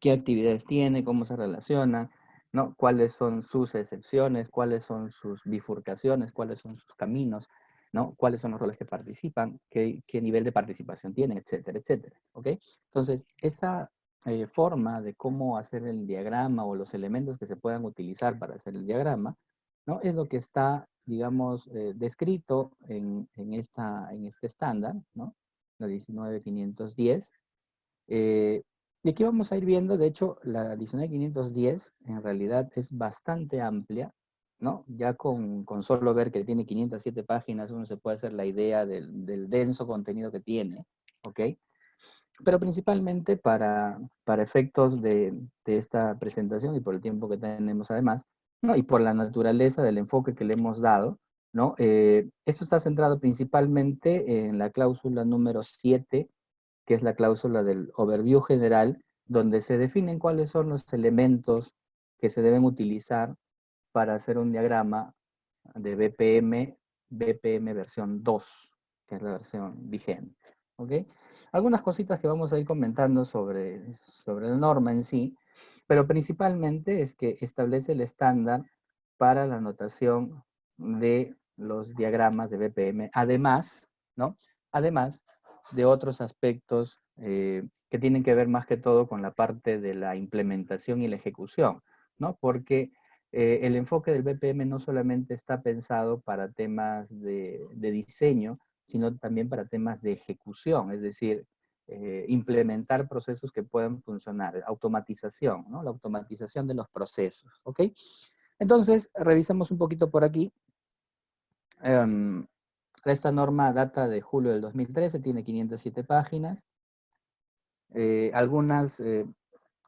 qué actividades tiene, cómo se relaciona, ¿no? Cuáles son sus excepciones, cuáles son sus bifurcaciones, cuáles son sus caminos, ¿no? Cuáles son los roles que participan, qué nivel de participación tienen, etcétera, etcétera, ¿ok? Entonces, esa forma de cómo hacer el diagrama o los elementos que se puedan utilizar para hacer el diagrama, ¿no? Es lo que está, digamos, descrito en este estándar, ¿no? La 19510. Y aquí vamos a ir viendo, de hecho, la 19510 en realidad es bastante amplia, ¿no? Ya con solo ver que tiene 507 páginas, uno se puede hacer la idea del denso contenido que tiene, ¿ok? Pero principalmente para efectos de esta presentación y por el tiempo que tenemos además, ¿no? Y por la naturaleza del enfoque que le hemos dado, ¿no? Esto está centrado principalmente en la cláusula número 7, que es la cláusula del overview general, donde se definen cuáles son los elementos que se deben utilizar para hacer un diagrama de BPM versión 2, que es la versión vigente. ¿Ok? Algunas cositas que vamos a ir comentando sobre la norma en sí, pero principalmente es que establece el estándar para la notación de los diagramas de BPM, además, ¿no? Además de otros aspectos que tienen que ver más que todo con la parte de la implementación y la ejecución, ¿no? Porque el enfoque del BPM no solamente está pensado para temas de diseño, sino también para temas de ejecución, es decir, implementar procesos que puedan funcionar, automatización, ¿no? La automatización de los procesos, ¿ok? Entonces, revisamos un poquito por aquí. Esta norma data de julio del 2013, tiene 507 páginas. Algunos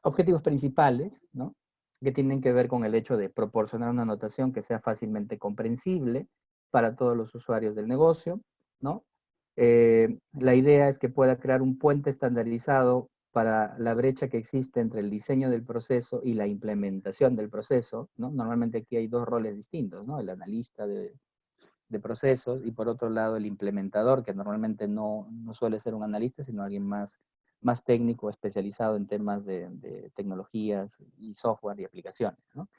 objetivos principales, ¿no? Que tienen que ver con el hecho de proporcionar una notación que sea fácilmente comprensible para todos los usuarios del negocio, ¿no? La idea es que pueda crear un puente estandarizado para la brecha que existe entre el diseño del proceso y la implementación del proceso, ¿no? Normalmente aquí hay dos roles distintos, ¿no? El analista de procesos y por otro lado el implementador, que normalmente no suele ser un analista, sino alguien más técnico, especializado en temas de tecnologías y software y aplicaciones, ¿no?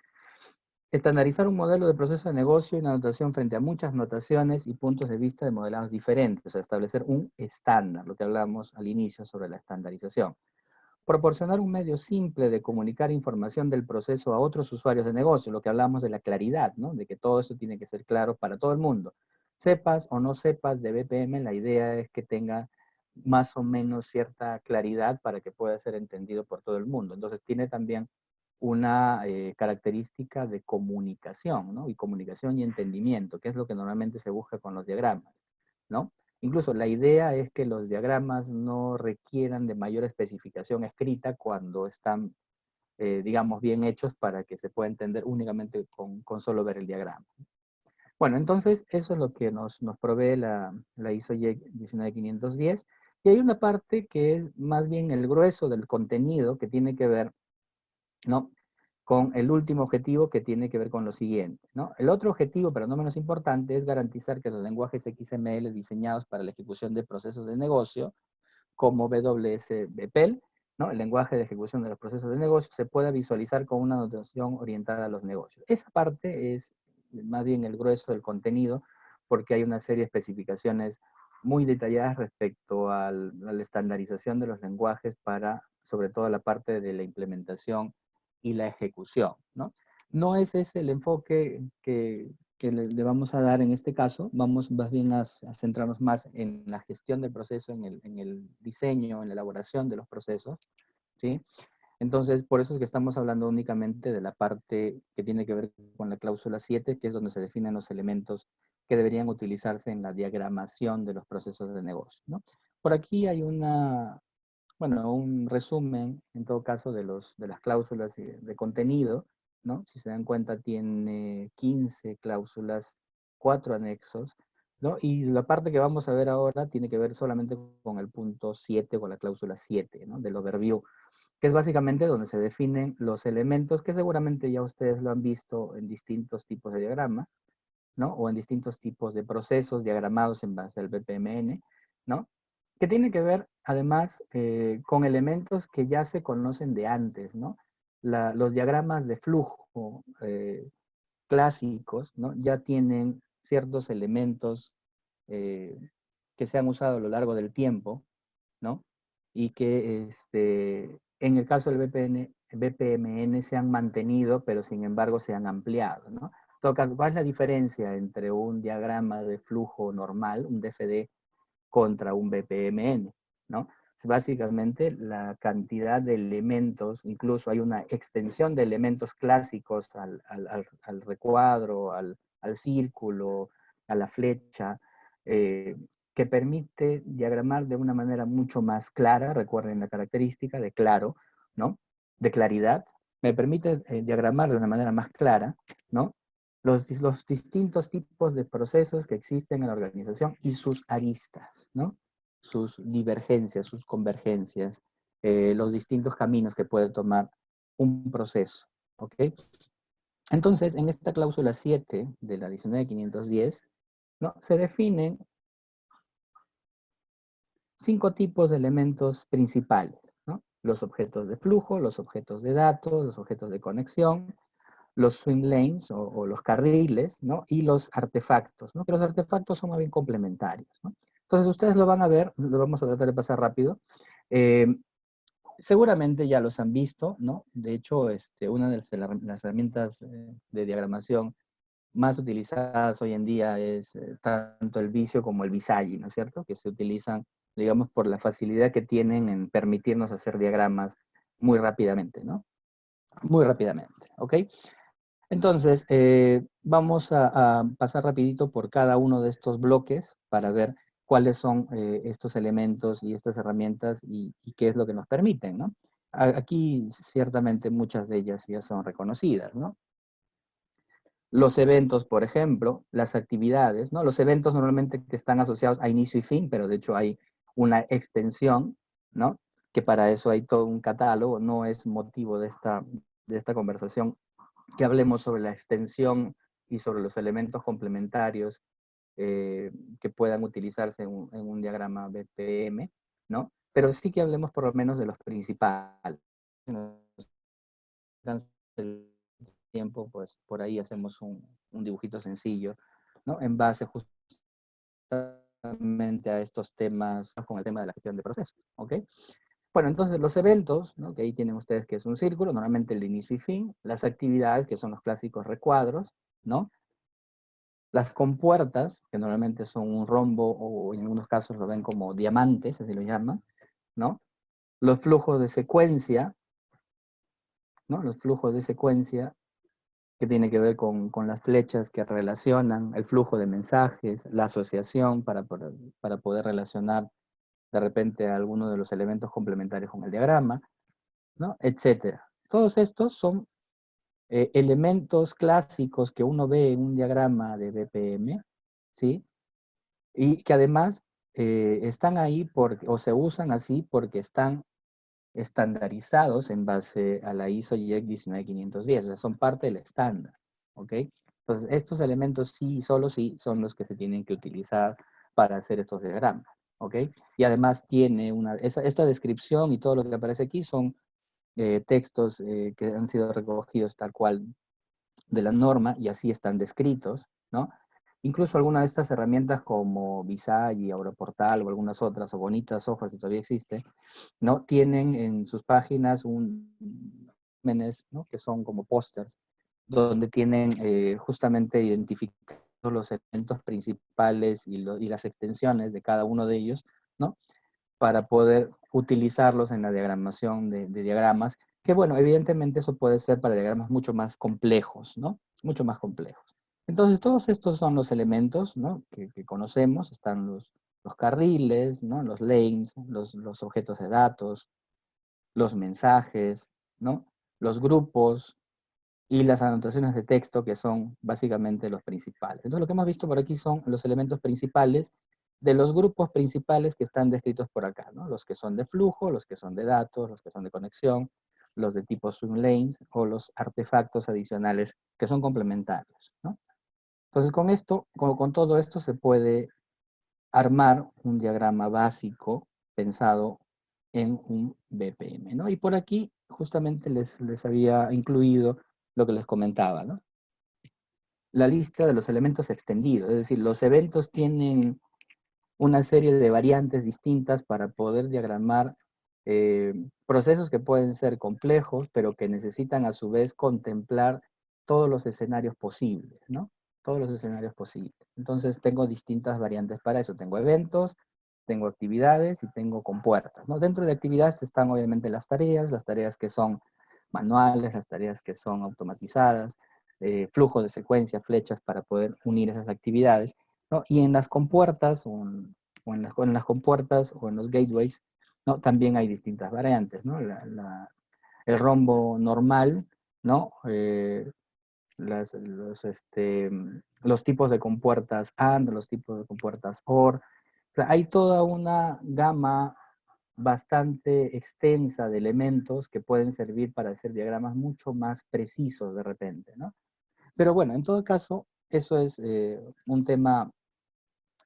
Estandarizar un modelo de proceso de negocio y una notación frente a muchas notaciones y puntos de vista de modelados diferentes, o sea, establecer un estándar, lo que hablamos al inicio sobre la estandarización. Proporcionar un medio simple de comunicar información del proceso a otros usuarios de negocio, lo que hablamos de la claridad, ¿no? De que todo eso tiene que ser claro para todo el mundo. Sepas o no sepas de BPM, la idea es que tenga más o menos cierta claridad para que pueda ser entendido por todo el mundo. Entonces tiene también una característica de comunicación, ¿no? Y comunicación y entendimiento, que es lo que normalmente se busca con los diagramas, ¿no? Incluso la idea es que los diagramas no requieran de mayor especificación escrita cuando están, digamos, bien hechos para que se pueda entender únicamente con solo ver el diagrama. Bueno, entonces eso es lo que nos provee la ISO 19510. Y hay una parte que es más bien el grueso del contenido que tiene que ver, ¿no? Con el último objetivo que tiene que ver con lo siguiente, ¿no? El otro objetivo, pero no menos importante, es garantizar que los lenguajes XML diseñados para la ejecución de procesos de negocio, como WSBPEL, ¿no? El lenguaje de ejecución de los procesos de negocio, se pueda visualizar con una notación orientada a los negocios. Esa parte es más bien el grueso del contenido, porque hay una serie de especificaciones muy detalladas respecto a la estandarización de los lenguajes para, sobre todo, la parte de la implementación y la ejecución, ¿no? No es ese el enfoque que le vamos a dar en este caso. Vamos más bien a centrarnos más en la gestión del proceso, en el diseño, en la elaboración de los procesos, ¿sí? Entonces, por eso es que estamos hablando únicamente de la parte que tiene que ver con la cláusula 7, que es donde se definen los elementos que deberían utilizarse en la diagramación de los procesos de negocio, ¿no? Por aquí hay bueno, un resumen, en todo caso, de las cláusulas de contenido, ¿no? Si se dan cuenta, tiene 15 cláusulas, 4 anexos, ¿no? Y la parte que vamos a ver ahora tiene que ver solamente con el punto 7, con la cláusula 7, ¿no? Del overview, que es básicamente donde se definen los elementos que seguramente ya ustedes lo han visto en distintos tipos de diagramas, ¿no? O en distintos tipos de procesos diagramados en base al BPMN, ¿no? Que tiene que ver, además, con elementos que ya se conocen de antes, ¿no? Los diagramas de flujo clásicos, ¿no? Ya tienen ciertos elementos eh, que se han usado a lo largo del tiempo, ¿no? Y que en el caso del BPMN se han mantenido, pero sin embargo se han ampliado, ¿no? En todo caso, ¿cuál es la diferencia entre un diagrama de flujo normal, un DFD, contra un BPMN, ¿no? Es básicamente la cantidad de elementos, incluso hay una extensión de elementos clásicos al recuadro, al círculo, a la flecha, que permite diagramar de una manera mucho más clara, recuerden la característica de claro, ¿no? De claridad, me permite diagramar de una manera más clara, ¿no? Los distintos tipos de procesos que existen en la organización y sus aristas, ¿no? Sus divergencias, sus convergencias, los distintos caminos que puede tomar un proceso, ¿ok? Entonces, en esta cláusula 7 de la 19510, ¿no? Se definen 5 tipos de elementos principales, ¿no? Los objetos de flujo, los objetos de datos, los objetos de conexión, los swim lanes o los carriles, ¿no? Y los artefactos, ¿no? Que los artefactos son más bien complementarios, ¿no? Entonces ustedes lo van a ver, lo vamos a tratar de pasar rápido. Eh, Seguramente ya los han visto, ¿no? De hecho, una de las herramientas de diagramación más utilizadas hoy en día es tanto el Visio como el Visagi, ¿no es cierto? Que se utilizan, digamos, por la facilidad que tienen en permitirnos hacer diagramas muy rápidamente, ¿no? Muy rápidamente, ¿ok? Entonces, vamos a pasar rapidito por cada uno de estos bloques para ver cuáles son estos elementos y estas herramientas y qué es lo que nos permiten, ¿no? Aquí ciertamente muchas de ellas ya son reconocidas, ¿no? Los eventos, por ejemplo, las actividades, ¿no? Los eventos normalmente que están asociados a inicio y fin, pero de hecho hay una extensión, ¿no? Que para eso hay todo un catálogo, no es motivo de esta conversación que hablemos sobre la extensión y sobre los elementos complementarios que puedan utilizarse en un diagrama BPM, ¿no? Pero sí que hablemos por lo menos de los principales. Si nos alcanza el tiempo, pues por ahí hacemos un dibujito sencillo, ¿no? En base justamente a estos temas, con el tema de la gestión de procesos, ¿ok? Bueno, entonces los eventos, ¿no? Que ahí tienen ustedes que es un círculo, normalmente el de inicio y fin, las actividades, que son los clásicos recuadros, ¿no? Las compuertas, que normalmente son un rombo o en algunos casos lo ven como diamantes, así lo llaman, ¿no? Los flujos de secuencia, ¿no? Los flujos de secuencia que tiene que ver con las flechas que relacionan el flujo de mensajes, la asociación para poder relacionar de repente alguno de los elementos complementarios con el diagrama, ¿no? Etcétera. Todos estos son elementos clásicos que uno ve en un diagrama de BPM, ¿sí? Y que además están ahí o se usan así porque están estandarizados en base a la ISO IEC 19510, o sea, son parte del estándar, ¿ok? Entonces, estos elementos sí, solo sí, son los que se tienen que utilizar para hacer estos diagramas, ¿ok? Y además tiene esta descripción y todo lo que aparece aquí son textos que han sido recogidos tal cual de la norma y así están descritos, ¿no? Incluso algunas de estas herramientas como Visage, Auraportal o algunas otras, o Bonitas Software, que todavía existe, ¿no? Tienen en sus páginas imágenes, ¿no? Que son como pósters, donde tienen justamente identificados los elementos principales y las extensiones de cada uno de ellos, ¿no? Para poder utilizarlos en la diagramación de diagramas Que bueno, evidentemente eso puede ser para diagramas mucho más complejos, ¿no? Mucho más complejos. Entonces, todos estos son los elementos, ¿no? que conocemos. Están los carriles, ¿no? Los lanes, los objetos de datos, los mensajes, ¿no? Los grupos y las anotaciones de texto, que son básicamente los principales. Entonces, lo que hemos visto por aquí son los elementos principales de los grupos principales que están descritos por acá, ¿no? Los que son de flujo, los que son de datos, los que son de conexión, los de tipo swim lanes o los artefactos adicionales que son complementarios, ¿no? Entonces, con esto, con todo esto se puede armar un diagrama básico pensado en un BPM, ¿no? Y por aquí justamente les había incluido lo que les comentaba, ¿no? La lista de los elementos extendidos, es decir, los eventos tienen una serie de variantes distintas para poder diagramar procesos que pueden ser complejos, pero que necesitan a su vez contemplar todos los escenarios posibles, ¿no? Todos los escenarios posibles. Entonces tengo distintas variantes para eso. Tengo eventos, tengo actividades y tengo compuertas, ¿no? Dentro de actividades están obviamente las tareas que son manuales, las tareas que son automatizadas, flujo de secuencia, flechas para poder unir esas actividades, ¿no? Y en las compuertas en las compuertas o en los gateways, ¿no? También hay distintas variantes, ¿no? El rombo normal, ¿no? Los tipos de compuertas AND, los tipos de compuertas OR. O sea, hay toda una gama bastante extensa de elementos que pueden servir para hacer diagramas mucho más precisos de repente, ¿no? Pero bueno, en todo caso, eso es un tema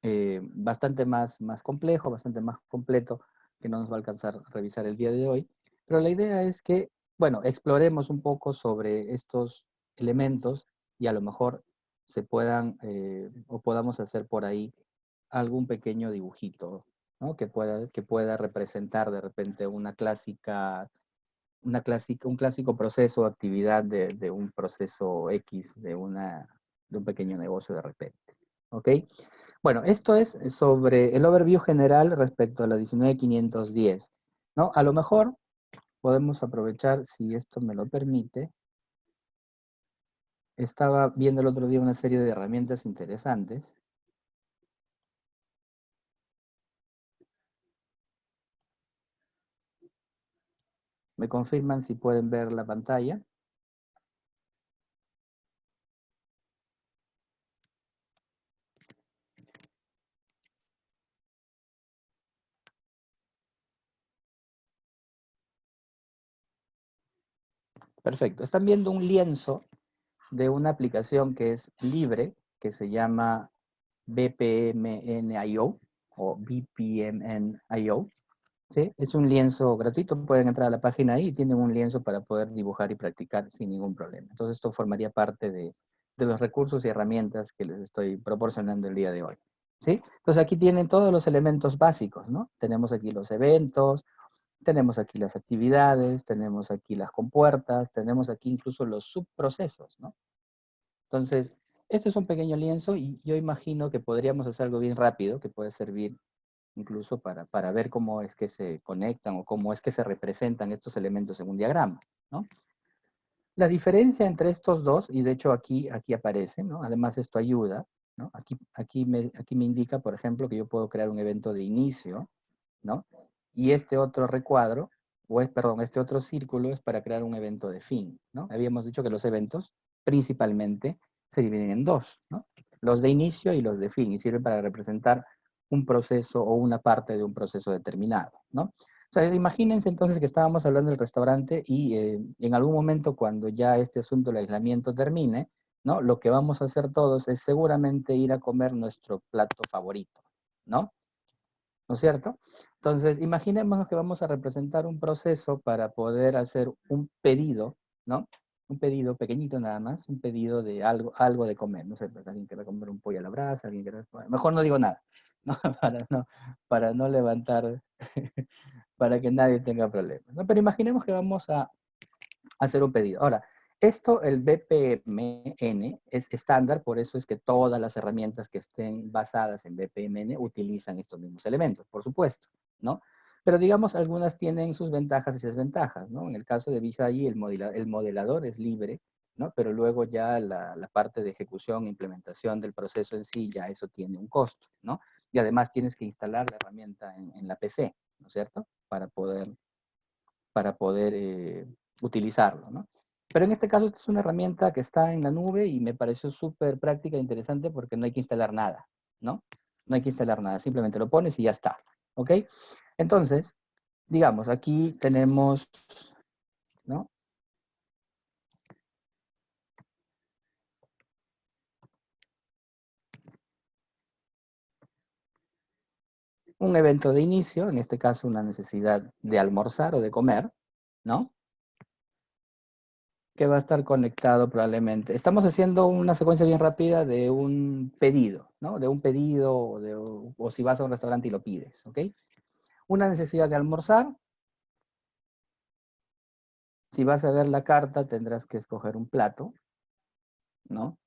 bastante más complejo, bastante más completo, que no nos va a alcanzar a revisar el día de hoy. Pero la idea es que, bueno, exploremos un poco sobre estos elementos y a lo mejor se puedan o podamos hacer por ahí algún pequeño dibujito, ¿no? Que pueda representar de repente un clásico proceso o actividad de un proceso X, de un pequeño negocio de repente. ¿Ok? Bueno, esto es sobre el overview general respecto a la 19510, ¿no? A lo mejor podemos aprovechar, si esto me lo permite. Estaba viendo el otro día una serie de herramientas interesantes. ¿Me confirman si pueden ver la pantalla? Perfecto. Están viendo un lienzo de una aplicación que es libre, que se llama BPMNIO o BPMNIO. ¿Sí? Es un lienzo gratuito, pueden entrar a la página ahí y tienen un lienzo para poder dibujar y practicar sin ningún problema. Entonces esto formaría parte de los recursos y herramientas que les estoy proporcionando el día de hoy. ¿Sí? Entonces aquí tienen todos los elementos básicos, ¿no? Tenemos aquí los eventos, tenemos aquí las actividades, tenemos aquí las compuertas, tenemos aquí incluso los subprocesos, ¿no? Entonces, este es un pequeño lienzo y yo imagino que podríamos hacer algo bien rápido que puede servir incluso para ver cómo es que se conectan o cómo es que se representan estos elementos en un diagrama, ¿no? La diferencia entre estos dos, y de hecho aquí aparece, ¿no? Además esto ayuda, ¿no? Aquí me indica, por ejemplo, que yo puedo crear un evento de inicio, ¿no? Y este otro recuadro, perdón, este otro círculo es para crear un evento de fin, ¿no? Habíamos dicho que los eventos principalmente se dividen en dos, ¿no? Los de inicio y los de fin, y sirven para representar un proceso o una parte de un proceso determinado, ¿no? O sea, imagínense entonces que estábamos hablando del restaurante y en algún momento cuando ya este asunto del aislamiento termine, ¿no? Lo que vamos a hacer todos es seguramente ir a comer nuestro plato favorito, ¿no? ¿No es cierto? Entonces, imaginémonos que vamos a representar un proceso para poder hacer un pedido, ¿no? Un pedido pequeñito nada más, un pedido de algo de comer. No sé, pues alguien quiere comer un pollo a la brasa, alguien quiere... Mejor no digo nada, ¿no? Para no levantar, para que nadie tenga problemas, ¿no? Pero imaginemos que vamos a hacer un pedido. Ahora, esto, el BPMN, es estándar, por eso es que todas las herramientas que estén basadas en BPMN utilizan estos mismos elementos, por supuesto, ¿no? Pero digamos, algunas tienen sus ventajas y desventajas, ¿no? En el caso de Visay, el modelador es libre, ¿no? Pero luego ya la parte de ejecución e implementación del proceso en sí, ya eso tiene un costo, ¿no? Y además tienes que instalar la herramienta en la PC, ¿no es cierto? Para poder utilizarlo, ¿no? Pero en este caso es una herramienta que está en la nube y me pareció súper práctica e interesante porque no hay que instalar nada, ¿no? No hay que instalar nada, simplemente lo pones y ya está, ¿ok? Entonces, digamos, aquí tenemos, ¿no? Un evento de inicio, en este caso una necesidad de almorzar o de comer, ¿no? Que va a estar conectado probablemente. Estamos haciendo una secuencia bien rápida de un pedido, ¿no? De un pedido o si vas a un restaurante y lo pides, ¿ok? Una necesidad de almorzar. Si vas a ver la carta, tendrás que escoger un plato, ¿no?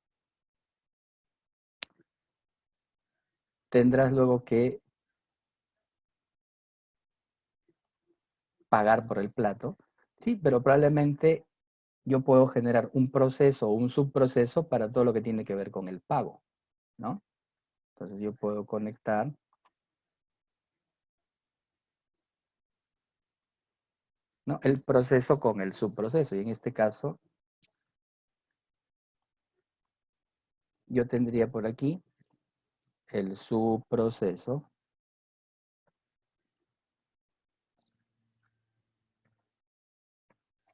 Tendrás luego que pagar por el plato, sí, pero probablemente yo puedo generar un proceso o un subproceso para todo lo que tiene que ver con el pago, ¿no? Entonces yo puedo conectar, ¿no? El proceso con el subproceso. Y en este caso, yo tendría por aquí el subproceso,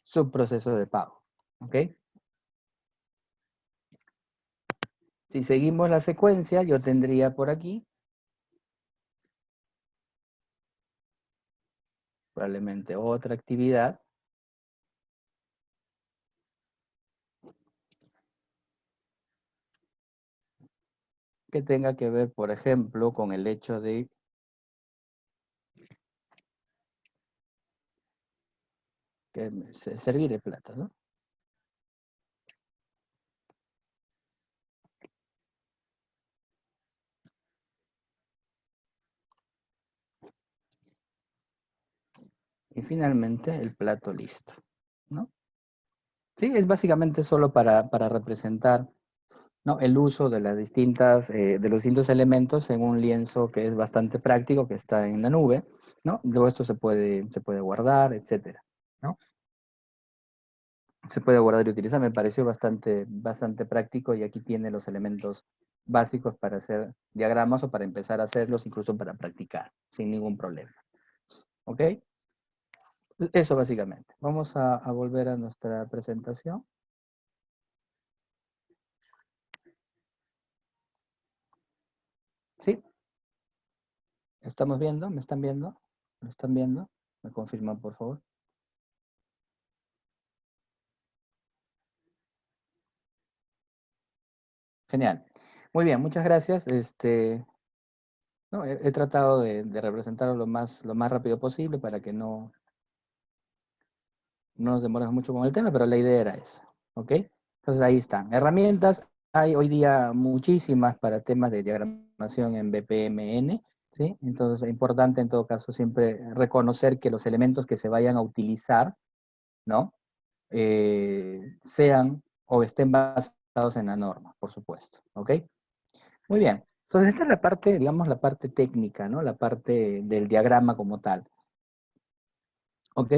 subproceso de pago, ¿ok? Si seguimos la secuencia, yo tendría por aquí probablemente otra actividad que tenga que ver, por ejemplo, con el hecho de servir el plato, ¿no? Y finalmente el plato listo, ¿no? Sí, es básicamente solo para representar, ¿no? El uso de las distintas, de los distintos elementos en un lienzo que es bastante práctico, que está en la nube, ¿no? Luego esto se puede guardar, etcétera, ¿no? Se puede guardar y utilizar. Me pareció bastante práctico y aquí tiene los elementos básicos para hacer diagramas o para empezar a hacerlos, incluso para practicar, sin ningún problema. ¿Ok? Eso básicamente. Vamos a volver a nuestra presentación. ¿Sí? ¿Estamos viendo? ¿Me están viendo? ¿Me están viendo? ¿Me confirman, por favor? Genial. Muy bien, muchas gracias. No, he tratado de representarlo lo más rápido posible para que no nos demoremos mucho con el tema, pero la idea era esa. ¿Ok? Entonces ahí están. Herramientas, hay hoy día muchísimas para temas de diagramación en BPMN, ¿sí? Entonces es importante en todo caso siempre reconocer que los elementos que se vayan a utilizar, ¿no? Sean o estén basados en la norma, por supuesto. ¿Ok? Muy bien. Entonces esta es la parte, digamos, la parte técnica, ¿no? La parte del diagrama como tal. ¿Ok?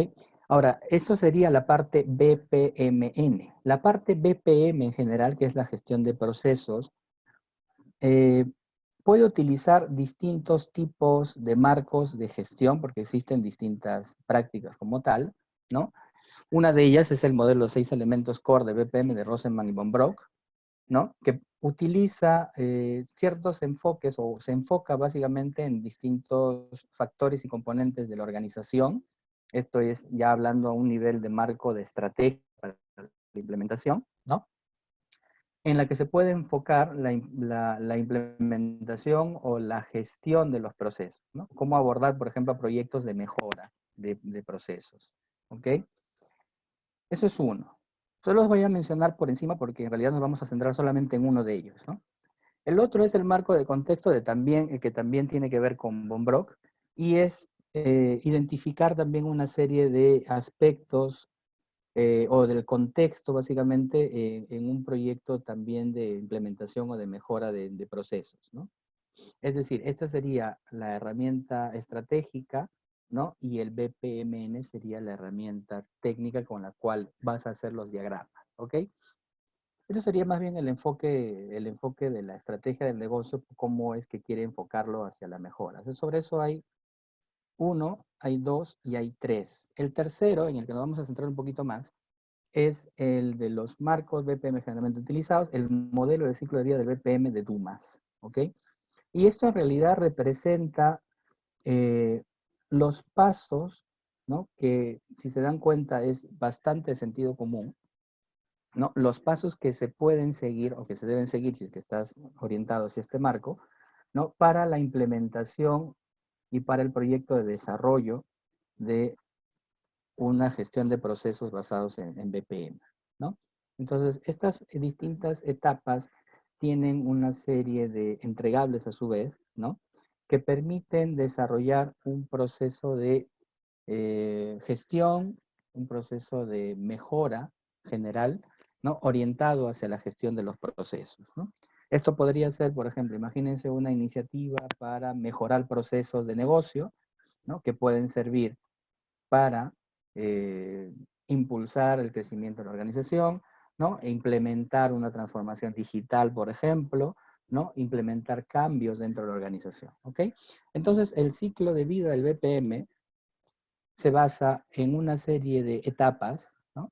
Ahora, eso sería la parte BPMN. La parte BPM en general, que es la gestión de procesos, eh, puede utilizar distintos tipos de marcos de gestión, porque existen distintas prácticas como tal, ¿no? Una de ellas es el modelo 6 elementos core de BPM de Rosenman y von Brock, ¿no? Que utiliza ciertos enfoques o se enfoca básicamente en distintos factores y componentes de la organización. Esto es ya hablando a un nivel de marco de estrategia para la implementación, ¿no? En la que se puede enfocar la implementación o la gestión de los procesos, ¿no? Cómo abordar, por ejemplo, proyectos de mejora de procesos, ¿ok? Eso es uno. Solo los voy a mencionar por encima porque en realidad nos vamos a centrar solamente en uno de ellos, ¿no? El otro es el marco de contexto de también, que también tiene que ver con von Brock y es identificar también una serie de aspectos o del contexto, básicamente, en un proyecto también de implementación o de mejora de procesos, ¿no? Es decir, esta sería la herramienta estratégica, ¿no? Y el BPMN sería la herramienta técnica con la cual vas a hacer los diagramas, ¿ok? Eso sería más bien el enfoque de la estrategia del negocio, cómo es que quiere enfocarlo hacia la mejora. Entonces, sobre eso hay uno, hay dos y hay tres. El tercero, en el que nos vamos a centrar un poquito más, es el de los marcos BPM generalmente utilizados, el modelo de ciclo de vida del BPM de Dumas, ¿ok? Y esto en realidad representa los pasos, ¿no? Que si se dan cuenta es bastante sentido común, ¿no? Los pasos que se pueden seguir o que se deben seguir si es que estás orientado hacia este marco, ¿no? Para la implementación y para el proyecto de desarrollo de una gestión de procesos basados en BPM, ¿no? Entonces, estas distintas etapas tienen una serie de entregables a su vez, ¿no? Que permiten desarrollar un proceso de gestión, un proceso de mejora general, ¿no? Orientado hacia la gestión de los procesos, ¿no? Esto podría ser, por ejemplo, imagínense una iniciativa para mejorar procesos de negocio, ¿no? Que pueden servir para eh, impulsar el crecimiento de la organización, ¿no? E implementar una transformación digital, por ejemplo, ¿no? Implementar cambios dentro de la organización, ¿ok? Entonces, el ciclo de vida del BPM se basa en una serie de etapas, ¿no?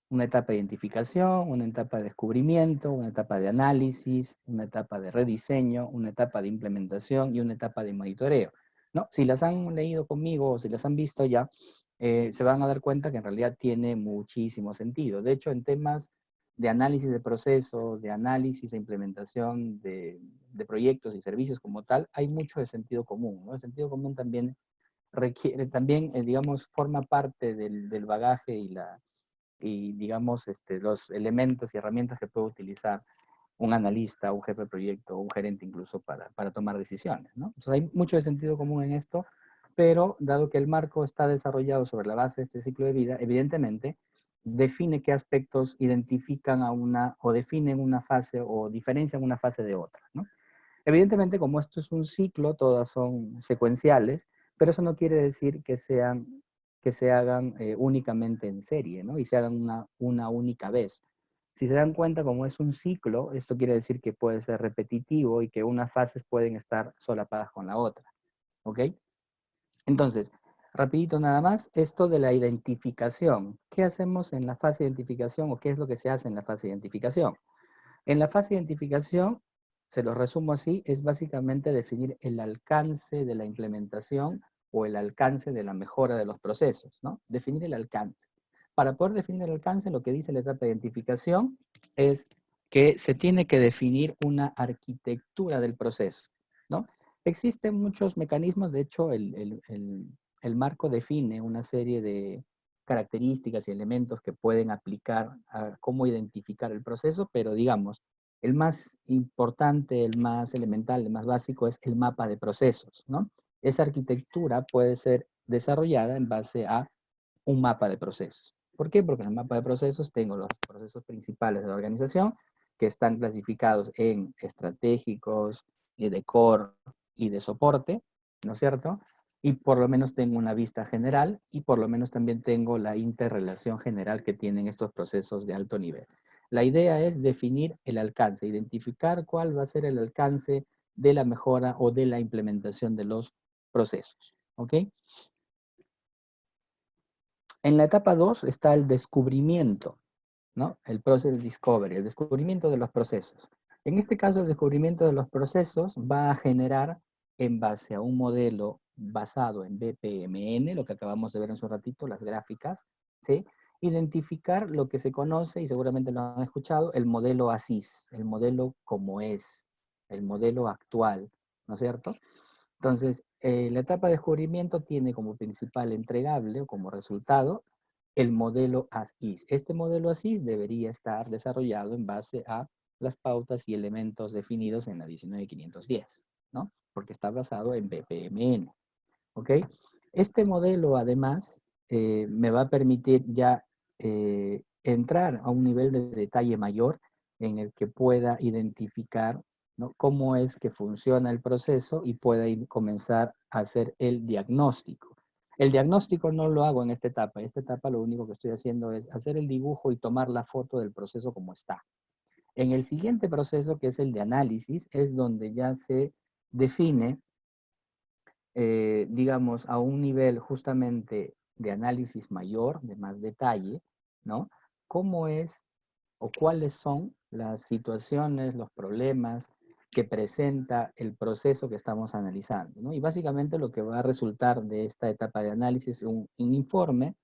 Una etapa de identificación, una etapa de descubrimiento, una etapa de análisis, una etapa de rediseño, una etapa de implementación y una etapa de monitoreo, ¿no? Si las han leído conmigo o si las han visto ya, se van a dar cuenta que en realidad tiene muchísimo sentido. De hecho, en temas de análisis de procesos, de análisis e implementación de proyectos y servicios como tal, hay mucho de sentido común, ¿no? El sentido común también requiere, también, digamos, forma parte del bagaje y digamos, los elementos y herramientas que puede utilizar un analista, un jefe de proyecto, un gerente incluso para tomar decisiones, ¿no? Entonces hay mucho de sentido común en esto, pero dado que el marco está desarrollado sobre la base de este ciclo de vida, evidentemente define qué aspectos identifican a una, o definen una fase, o diferencian una fase de otra, ¿no? Evidentemente, como esto es un ciclo, todas son secuenciales, pero eso no quiere decir que se hagan únicamente en serie, ¿no? Y se hagan una única vez. Si se dan cuenta, como es un ciclo, esto quiere decir que puede ser repetitivo y que unas fases pueden estar solapadas con la otra, ¿ok? Entonces, rapidito nada más, esto de la identificación. ¿Qué hacemos en la fase de identificación o qué es lo que se hace en la fase de identificación? En la fase de identificación, se lo resumo así, es básicamente definir el alcance de la implementación o el alcance de la mejora de los procesos, ¿no? Definir el alcance. Para poder definir el alcance, lo que dice la etapa de identificación es que se tiene que definir una arquitectura del proceso, ¿no? Existen muchos mecanismos, de hecho, el marco define una serie de características y elementos que pueden aplicar a cómo identificar el proceso, pero digamos, el más importante, el más elemental, el más básico es el mapa de procesos, ¿no? Esa arquitectura puede ser desarrollada en base a un mapa de procesos. ¿Por qué? Porque en el mapa de procesos tengo los procesos principales de la organización que están clasificados en estratégicos, de core y de soporte, ¿no es cierto? Y por lo menos tengo una vista general y por lo menos también tengo la interrelación general que tienen estos procesos de alto nivel. La idea es definir el alcance, identificar cuál va a ser el alcance de la mejora o de la implementación de los procesos. ¿Ok? En la etapa 2 está el descubrimiento, ¿no? El process discovery, el descubrimiento de los procesos. En este caso, el descubrimiento de los procesos va a generar, en base a un modelo basado en BPMN, lo que acabamos de ver en su ratito, las gráficas, ¿sí? Identificar lo que se conoce, y seguramente lo han escuchado, el modelo ASIS, el modelo como es, el modelo actual, ¿no es cierto? Entonces, la etapa de descubrimiento tiene como principal entregable o como resultado el modelo ASIS. Este modelo ASIS debería estar desarrollado en base a las pautas y elementos definidos en la 19510, ¿no? Porque está basado en BPMN, ¿ok? Este modelo, además, me va a permitir ya entrar a un nivel de detalle mayor en el que pueda identificar, ¿no?, cómo es que funciona el proceso y pueda comenzar a hacer el diagnóstico. El diagnóstico no lo hago en esta etapa. En esta etapa lo único que estoy haciendo es hacer el dibujo y tomar la foto del proceso como está. En el siguiente proceso, que es el de análisis, es donde ya se define, digamos, a un nivel justamente de análisis mayor, de más detalle, ¿no? ¿Cómo es o cuáles son las situaciones, los problemas que presenta el proceso que estamos analizando, ¿no? Y básicamente lo que va a resultar de esta etapa de análisis es un informe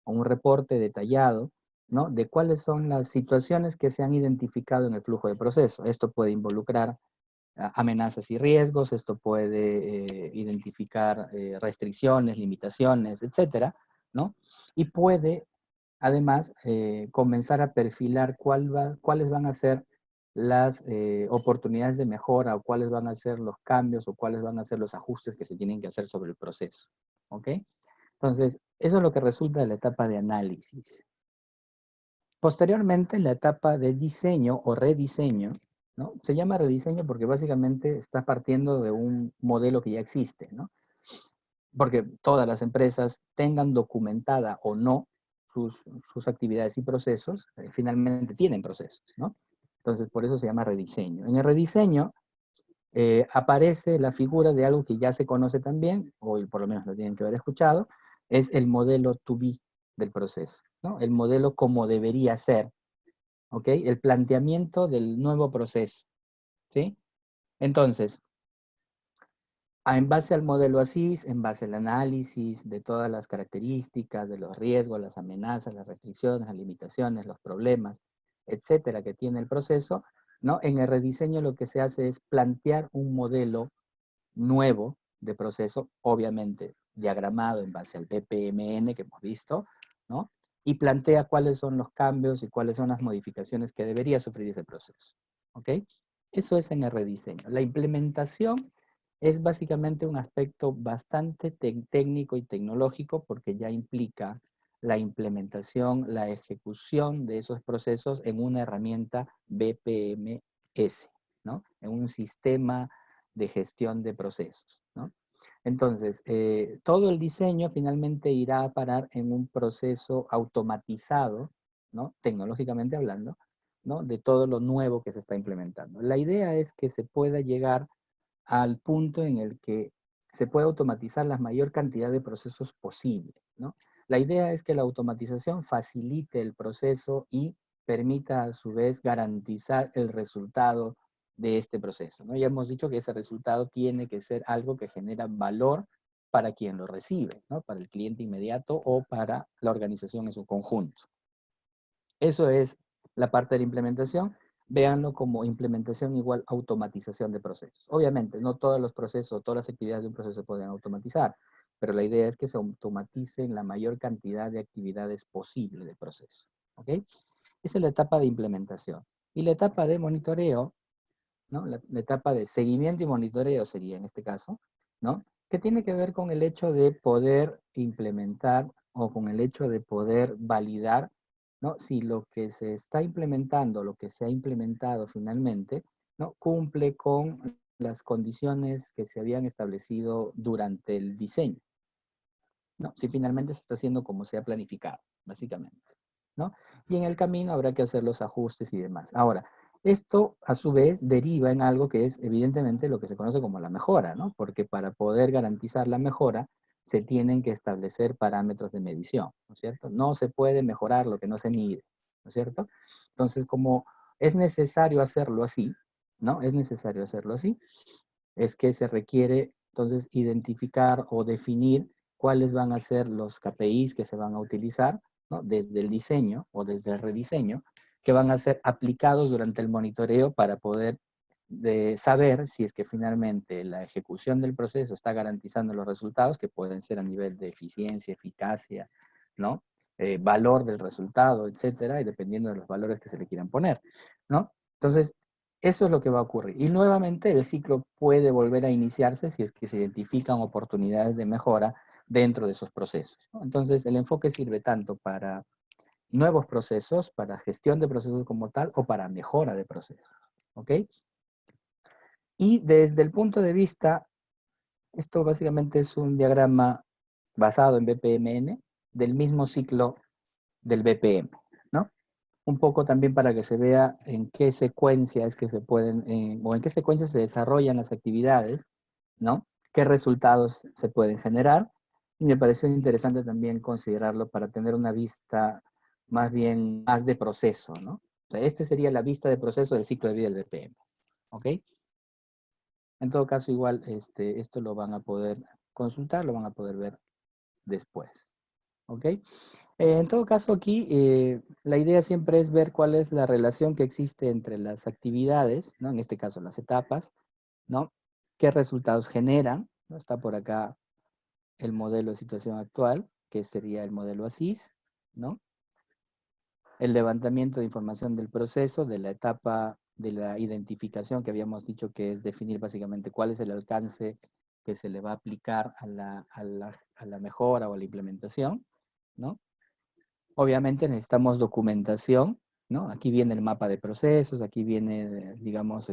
o un reporte detallado, ¿no?, de cuáles son las situaciones que se han identificado en el flujo de proceso. Esto puede involucrar amenazas y riesgos, esto puede identificar restricciones, limitaciones, etcétera, ¿no? Y puede, además, comenzar a perfilar cuáles van a ser las oportunidades de mejora o cuáles van a ser los cambios o cuáles van a ser los ajustes que se tienen que hacer sobre el proceso, ¿ok? Entonces, eso es lo que resulta de la etapa de análisis. Posteriormente, la etapa de diseño o rediseño, ¿no? Se llama rediseño porque básicamente está partiendo de un modelo que ya existe, ¿no? Porque todas las empresas, tengan documentada o no sus actividades y procesos, finalmente tienen procesos, ¿no? Entonces, por eso se llama rediseño. En el rediseño aparece la figura de algo que ya se conoce también, o por lo menos lo tienen que haber escuchado, es el modelo to be del proceso, ¿no? El modelo como debería ser, ¿ok? El planteamiento del nuevo proceso, ¿sí? Entonces, en base al modelo ASIS, en base al análisis de todas las características, de los riesgos, las amenazas, las restricciones, las limitaciones, los problemas, etcétera, que tiene el proceso, ¿no? En el rediseño lo que se hace es plantear un modelo nuevo de proceso, obviamente diagramado en base al BPMN que hemos visto, ¿no? Y plantea cuáles son los cambios y cuáles son las modificaciones que debería sufrir ese proceso, ¿ok? Eso es en el rediseño. La implementación es básicamente un aspecto bastante técnico y tecnológico porque ya implica la implementación, la ejecución de esos procesos en una herramienta BPMS, ¿no? En un sistema de gestión de procesos, ¿no? Entonces, todo el diseño finalmente irá a parar en un proceso automatizado, ¿no?, tecnológicamente hablando, ¿no?, de todo lo nuevo que se está implementando. La idea es que se pueda llegar al punto en el que se pueda automatizar la mayor cantidad de procesos posible, ¿no? La idea es que la automatización facilite el proceso y permita a su vez garantizar el resultado de este proceso, ¿no? Ya hemos dicho que ese resultado tiene que ser algo que genera valor para quien lo recibe, ¿no? Para el cliente inmediato o para la organización en su conjunto. Eso es la parte de la implementación. Véanlo como implementación igual automatización de procesos. Obviamente, no todos los procesos, todas las actividades de un proceso se pueden automatizar, pero la idea es que se automaticen la mayor cantidad de actividades posible del proceso, ¿ok? Esa es la etapa de implementación. Y la etapa de monitoreo, ¿no? La etapa de seguimiento y monitoreo sería en este caso, ¿no? Que tiene que ver con el hecho de poder implementar o con el hecho de poder validar, ¿no?, si lo que se está implementando, lo que se ha implementado finalmente, ¿no?, cumple con las condiciones que se habían establecido durante el diseño, ¿no? Si finalmente se está haciendo como se ha planificado, básicamente, ¿no? Y en el camino habrá que hacer los ajustes y demás. Ahora, esto a su vez deriva en algo que es evidentemente lo que se conoce como la mejora, ¿no? Porque para poder garantizar la mejora se tienen que establecer parámetros de medición, ¿no es cierto? No se puede mejorar lo que no se mide, ¿no es cierto? Entonces, como es necesario hacerlo así, ¿no? Es necesario hacerlo así, es que se requiere entonces identificar o definir cuáles van a ser los KPIs que se van a utilizar, ¿no?, desde el diseño o desde el rediseño, que van a ser aplicados durante el monitoreo para poder saber si es que finalmente la ejecución del proceso está garantizando los resultados, que pueden ser a nivel de eficiencia, eficacia, ¿no? Valor del resultado, etcétera, y dependiendo de los valores que se le quieran poner, ¿no? Entonces, eso es lo que va a ocurrir. Y nuevamente el ciclo puede volver a iniciarse si es que se identifican oportunidades de mejora dentro de esos procesos, ¿no? Entonces, el enfoque sirve tanto para nuevos procesos, para gestión de procesos como tal, o para mejora de procesos, ¿ok? Y desde el punto de vista, esto básicamente es un diagrama basado en BPMN, del mismo ciclo del BPM, ¿no? Un poco también para que se vea en qué secuencia es que se pueden, o en qué secuencia se desarrollan las actividades, ¿no? Qué resultados se pueden generar. Y me pareció interesante también considerarlo para tener una vista más bien más de proceso, ¿no? O sea, este sería la vista de proceso del ciclo de vida del BPM, ¿ok? En todo caso, igual, esto lo van a poder consultar, lo van a poder ver después, ¿ok? En todo caso, aquí la idea siempre es ver cuál es la relación que existe entre las actividades, ¿no? En este caso, las etapas, ¿no? ¿Qué resultados generan? ¿No? Está por acá el modelo de situación actual, que sería el modelo ASIS, ¿no? El levantamiento de información del proceso, de la etapa de la identificación, que habíamos dicho que es definir básicamente cuál es el alcance que se le va a aplicar a la mejora o a la implementación, ¿no? Obviamente necesitamos documentación, ¿no? Aquí viene el mapa de procesos, aquí viene, digamos,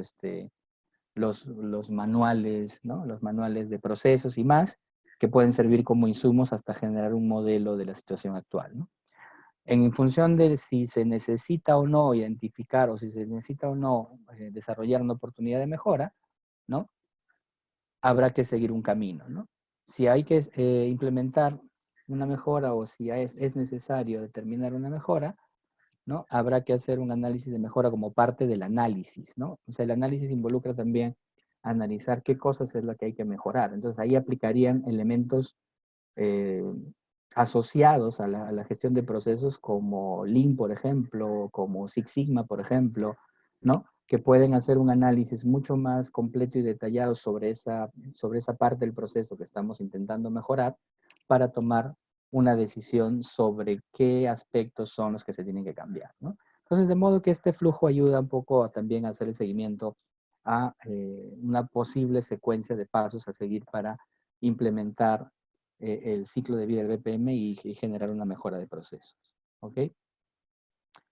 los manuales, ¿no? Los manuales de procesos y más, que pueden servir como insumos hasta generar un modelo de la situación actual, ¿no? En función de si se necesita o no identificar o si se necesita o no desarrollar una oportunidad de mejora, ¿no? Habrá que seguir un camino, ¿no? Si hay que implementar una mejora o si es necesario determinar una mejora, ¿no? Habrá que hacer un análisis de mejora como parte del análisis, ¿no? O sea, el análisis involucra también analizar qué cosas es lo que hay que mejorar. Entonces, ahí aplicarían elementos eh, asociados a la gestión de procesos como Lean, por ejemplo, como Six Sigma, por ejemplo, ¿no? Que pueden hacer un análisis mucho más completo y detallado sobre esa parte del proceso que estamos intentando mejorar para tomar una decisión sobre qué aspectos son los que se tienen que cambiar, ¿no? Entonces, de modo que este flujo ayuda un poco también a hacer el seguimiento a una posible secuencia de pasos a seguir para implementar el ciclo de vida del BPM y generar una mejora de procesos, ¿ok?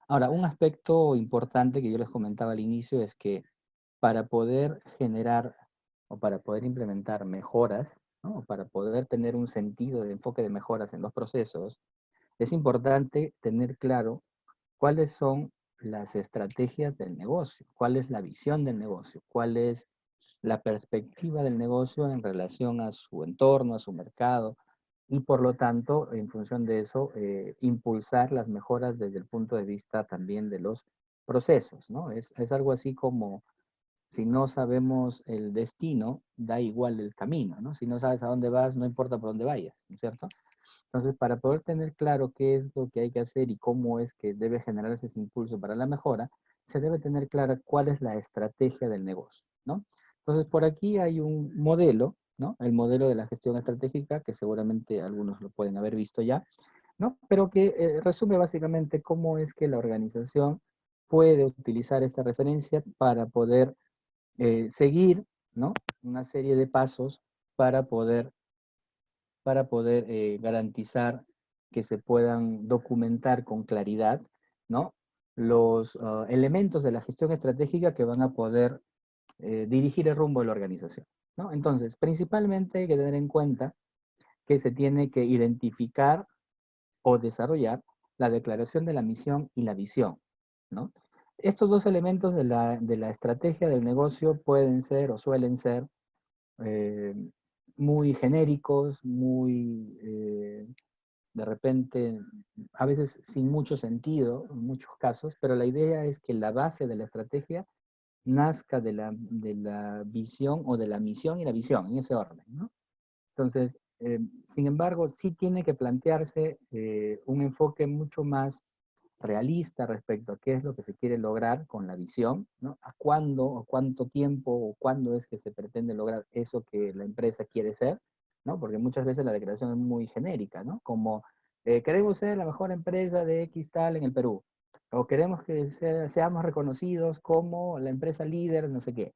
Ahora, un aspecto importante que yo les comentaba al inicio es que para poder generar o para poder implementar mejoras, ¿no? O para poder tener un sentido de enfoque de mejoras en los procesos, es importante tener claro cuáles son las estrategias del negocio, cuál es la visión del negocio, cuál es la perspectiva del negocio en relación a su entorno, a su mercado, y por lo tanto, en función de eso, impulsar las mejoras desde el punto de vista también de los procesos, ¿no? Es algo así como si no sabemos el destino, da igual el camino, ¿no? Si no sabes a dónde vas, no importa por dónde vayas, ¿no es cierto? Entonces, para poder tener claro qué es lo que hay que hacer y cómo es que debe generarse ese impulso para la mejora, se debe tener clara cuál es la estrategia del negocio, ¿no? Entonces, por aquí hay un modelo, ¿no? El modelo de la gestión estratégica, que seguramente algunos lo pueden haber visto ya, ¿no? Pero que resume básicamente cómo es que la organización puede utilizar esta referencia para poder seguir, ¿no? Una serie de pasos para poder garantizar que se puedan documentar con claridad, ¿no? Los elementos de la gestión estratégica que van a poder dirigir el rumbo de la organización, ¿no? Entonces, principalmente hay que tener en cuenta que se tiene que identificar o desarrollar la declaración de la misión y la visión, ¿no? Estos dos elementos de la estrategia del negocio pueden ser o suelen ser eh, muy genéricos, muy de repente, a veces sin mucho sentido, en muchos casos, pero la idea es que la base de la estrategia nazca de la visión o de la misión y la visión, en ese orden, ¿no? Entonces, sin embargo, sí tiene que plantearse un enfoque mucho más realista respecto a qué es lo que se quiere lograr con la visión, ¿no? A cuándo o cuánto tiempo o cuándo es que se pretende lograr eso que la empresa quiere ser, ¿no? Porque muchas veces la declaración es muy genérica, ¿no? Como queremos ser la mejor empresa de X tal en el Perú, o queremos que seamos reconocidos como la empresa líder, no sé qué.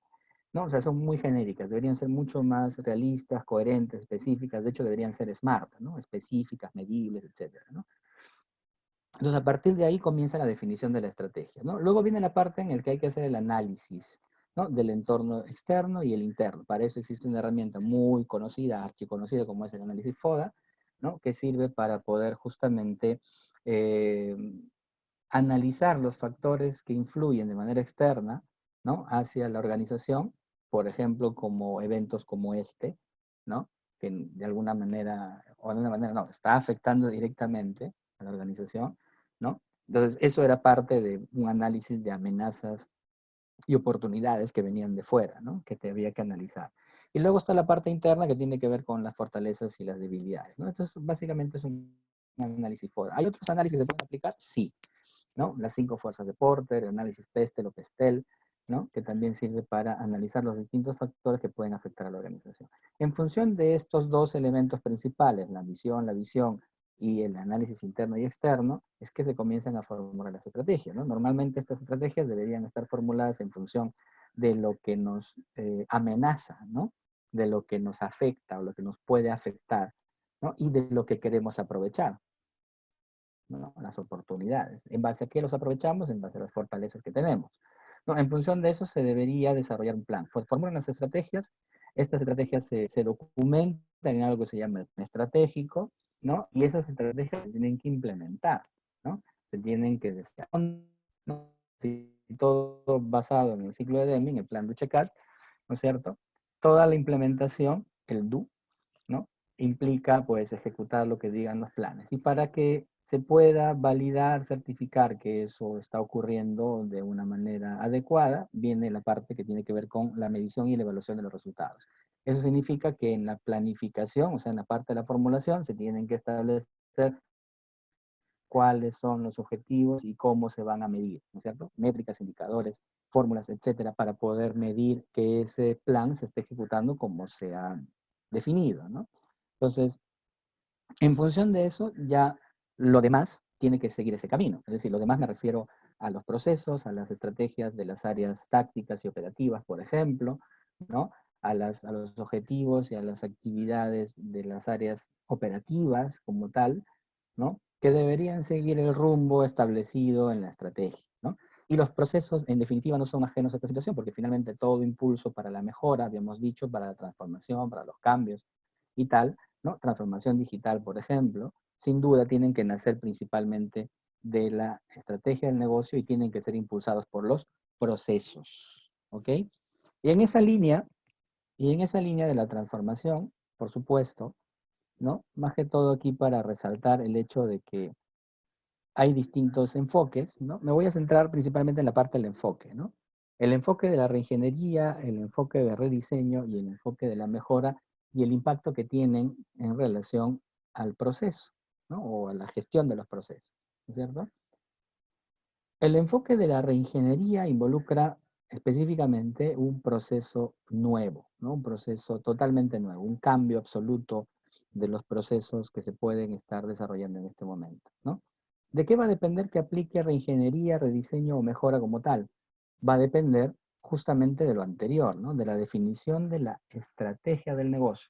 ¿no? O sea, son muy genéricas, deberían ser mucho más realistas, coherentes, específicas, de hecho deberían ser SMART, ¿no? Específicas, medibles, etcétera, ¿no? Entonces, a partir de ahí comienza la definición de la estrategia, ¿no? Luego viene la parte en la que hay que hacer el análisis, ¿no? Del entorno externo y el interno. Para eso existe una herramienta muy conocida, archiconocida, como es el análisis FODA, ¿no? Que sirve para poder justamente eh, analizar los factores que influyen de manera externa, ¿no? Hacia la organización, por ejemplo, como eventos como este, ¿no? Que de alguna manera, o de una manera no, está afectando directamente a la organización, ¿no? Entonces, eso era parte de un análisis de amenazas y oportunidades que venían de fuera, ¿no? Que te había que analizar. Y luego está la parte interna que tiene que ver con las fortalezas y las debilidades, ¿no? Entonces, básicamente es un análisis FODA. ¿Hay otros análisis que se pueden aplicar? Sí, ¿no? Las 5 fuerzas de Porter, el análisis Pestel o Pestel, ¿no? Que también sirve para analizar los distintos factores que pueden afectar a la organización. En función de estos dos elementos principales, la visión y el análisis interno y externo, es que se comienzan a formular las estrategias, ¿no? Normalmente estas estrategias deberían estar formuladas en función de lo que nos amenaza, ¿no? De lo que nos afecta o lo que nos puede afectar, ¿no? Y de lo que queremos aprovechar, ¿no? Las oportunidades. ¿En base a qué los aprovechamos? En base a las fortalezas que tenemos, ¿no? En función de eso se debería desarrollar un plan. Pues formulan las estrategias, estas estrategias se documentan en algo que se llama estratégico, ¿no? Y esas estrategias se tienen que implementar, ¿no? Se tienen que desarrollar, ¿no? Si todo basado en el ciclo de Deming, el plan Duchecat, ¿no es cierto? Toda la implementación, el do, ¿no? Implica pues ejecutar lo que digan los planes. Y para que se pueda validar, certificar que eso está ocurriendo de una manera adecuada, viene la parte que tiene que ver con la medición y la evaluación de los resultados. Eso significa que en la planificación, o sea, en la parte de la formulación, se tienen que establecer cuáles son los objetivos y cómo se van a medir, ¿no es cierto? Métricas, indicadores, fórmulas, etcétera, para poder medir que ese plan se esté ejecutando como se ha definido, ¿no? Entonces, en función de eso, ya lo demás tiene que seguir ese camino. Es decir, lo demás me refiero a los procesos, a las estrategias de las áreas tácticas y operativas, por ejemplo, ¿no? A los objetivos y a las actividades de las áreas operativas como tal, ¿no? Que deberían seguir el rumbo establecido en la estrategia, ¿no? Y los procesos, en definitiva, no son ajenos a esta situación, porque finalmente todo impulso para la mejora, habíamos dicho, para la transformación, para los cambios y tal, ¿no? Transformación digital, por ejemplo, sin duda tienen que nacer principalmente de la estrategia del negocio y tienen que ser impulsados por los procesos, ¿ok? Y en esa línea, de la transformación, por supuesto, ¿no? Más que todo aquí para resaltar el hecho de que hay distintos enfoques, ¿no? Me voy a centrar principalmente en la parte del enfoque, ¿no? El enfoque de la reingeniería, el enfoque de rediseño y el enfoque de la mejora y el impacto que tienen en relación al proceso, ¿no? O a la gestión de los procesos, ¿no es cierto? El enfoque de la reingeniería involucra específicamente un proceso nuevo, ¿no? Un proceso totalmente nuevo, un cambio absoluto de los procesos que se pueden estar desarrollando en este momento, ¿no? ¿De qué va a depender que aplique reingeniería, rediseño o mejora como tal? Va a depender justamente de lo anterior, ¿no? De la definición de la estrategia del negocio,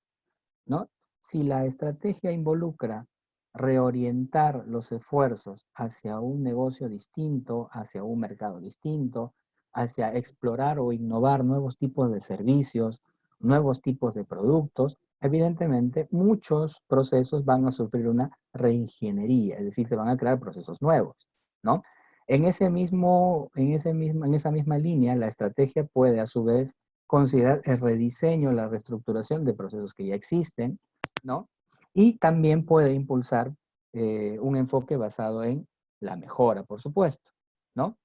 ¿no? Si la estrategia involucra reorientar los esfuerzos hacia un negocio distinto, hacia un mercado distinto, hacia explorar o innovar nuevos tipos de servicios, nuevos tipos de productos, evidentemente muchos procesos van a sufrir una reingeniería, es decir, se van a crear procesos nuevos, ¿no? En esa misma línea, la estrategia puede a su vez considerar el rediseño, la reestructuración de procesos que ya existen, ¿no? Y también puede impulsar un enfoque basado en la mejora, por supuesto, ¿no?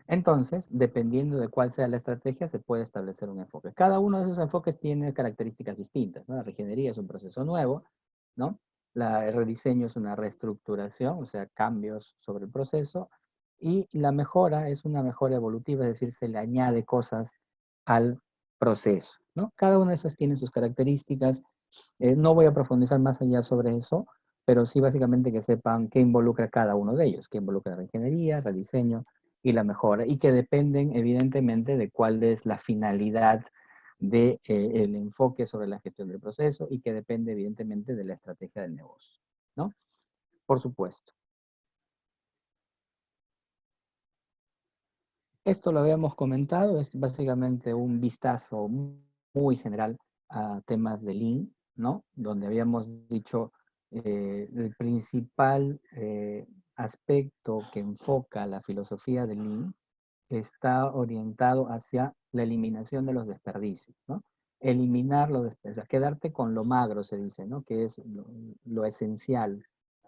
Entonces, dependiendo de cuál sea la estrategia, se puede establecer un enfoque. Cada uno de esos enfoques tiene características distintas, ¿no? La regenería es un proceso nuevo, ¿no? El rediseño es una reestructuración, o sea, cambios sobre el proceso, y la mejora es una mejora evolutiva, es decir, se le añade cosas al proceso, ¿no? Cada una de esas tiene sus características. No voy a profundizar más allá sobre eso, pero sí básicamente que sepan qué involucra cada uno de ellos, qué involucra reingeniería, rediseño y la mejora, y que dependen evidentemente de cuál es la finalidad del enfoque sobre la gestión del proceso y que depende evidentemente de la estrategia del negocio, ¿no? Por supuesto. Esto lo habíamos comentado, es básicamente un vistazo muy general a temas de Lean, ¿no? Donde habíamos dicho el principal aspecto que enfoca la filosofía de Lean está orientado hacia la eliminación de los desperdicios, ¿no? Eliminar los desperdicios, quedarte con lo magro, se dice, ¿no? Que es lo esencial,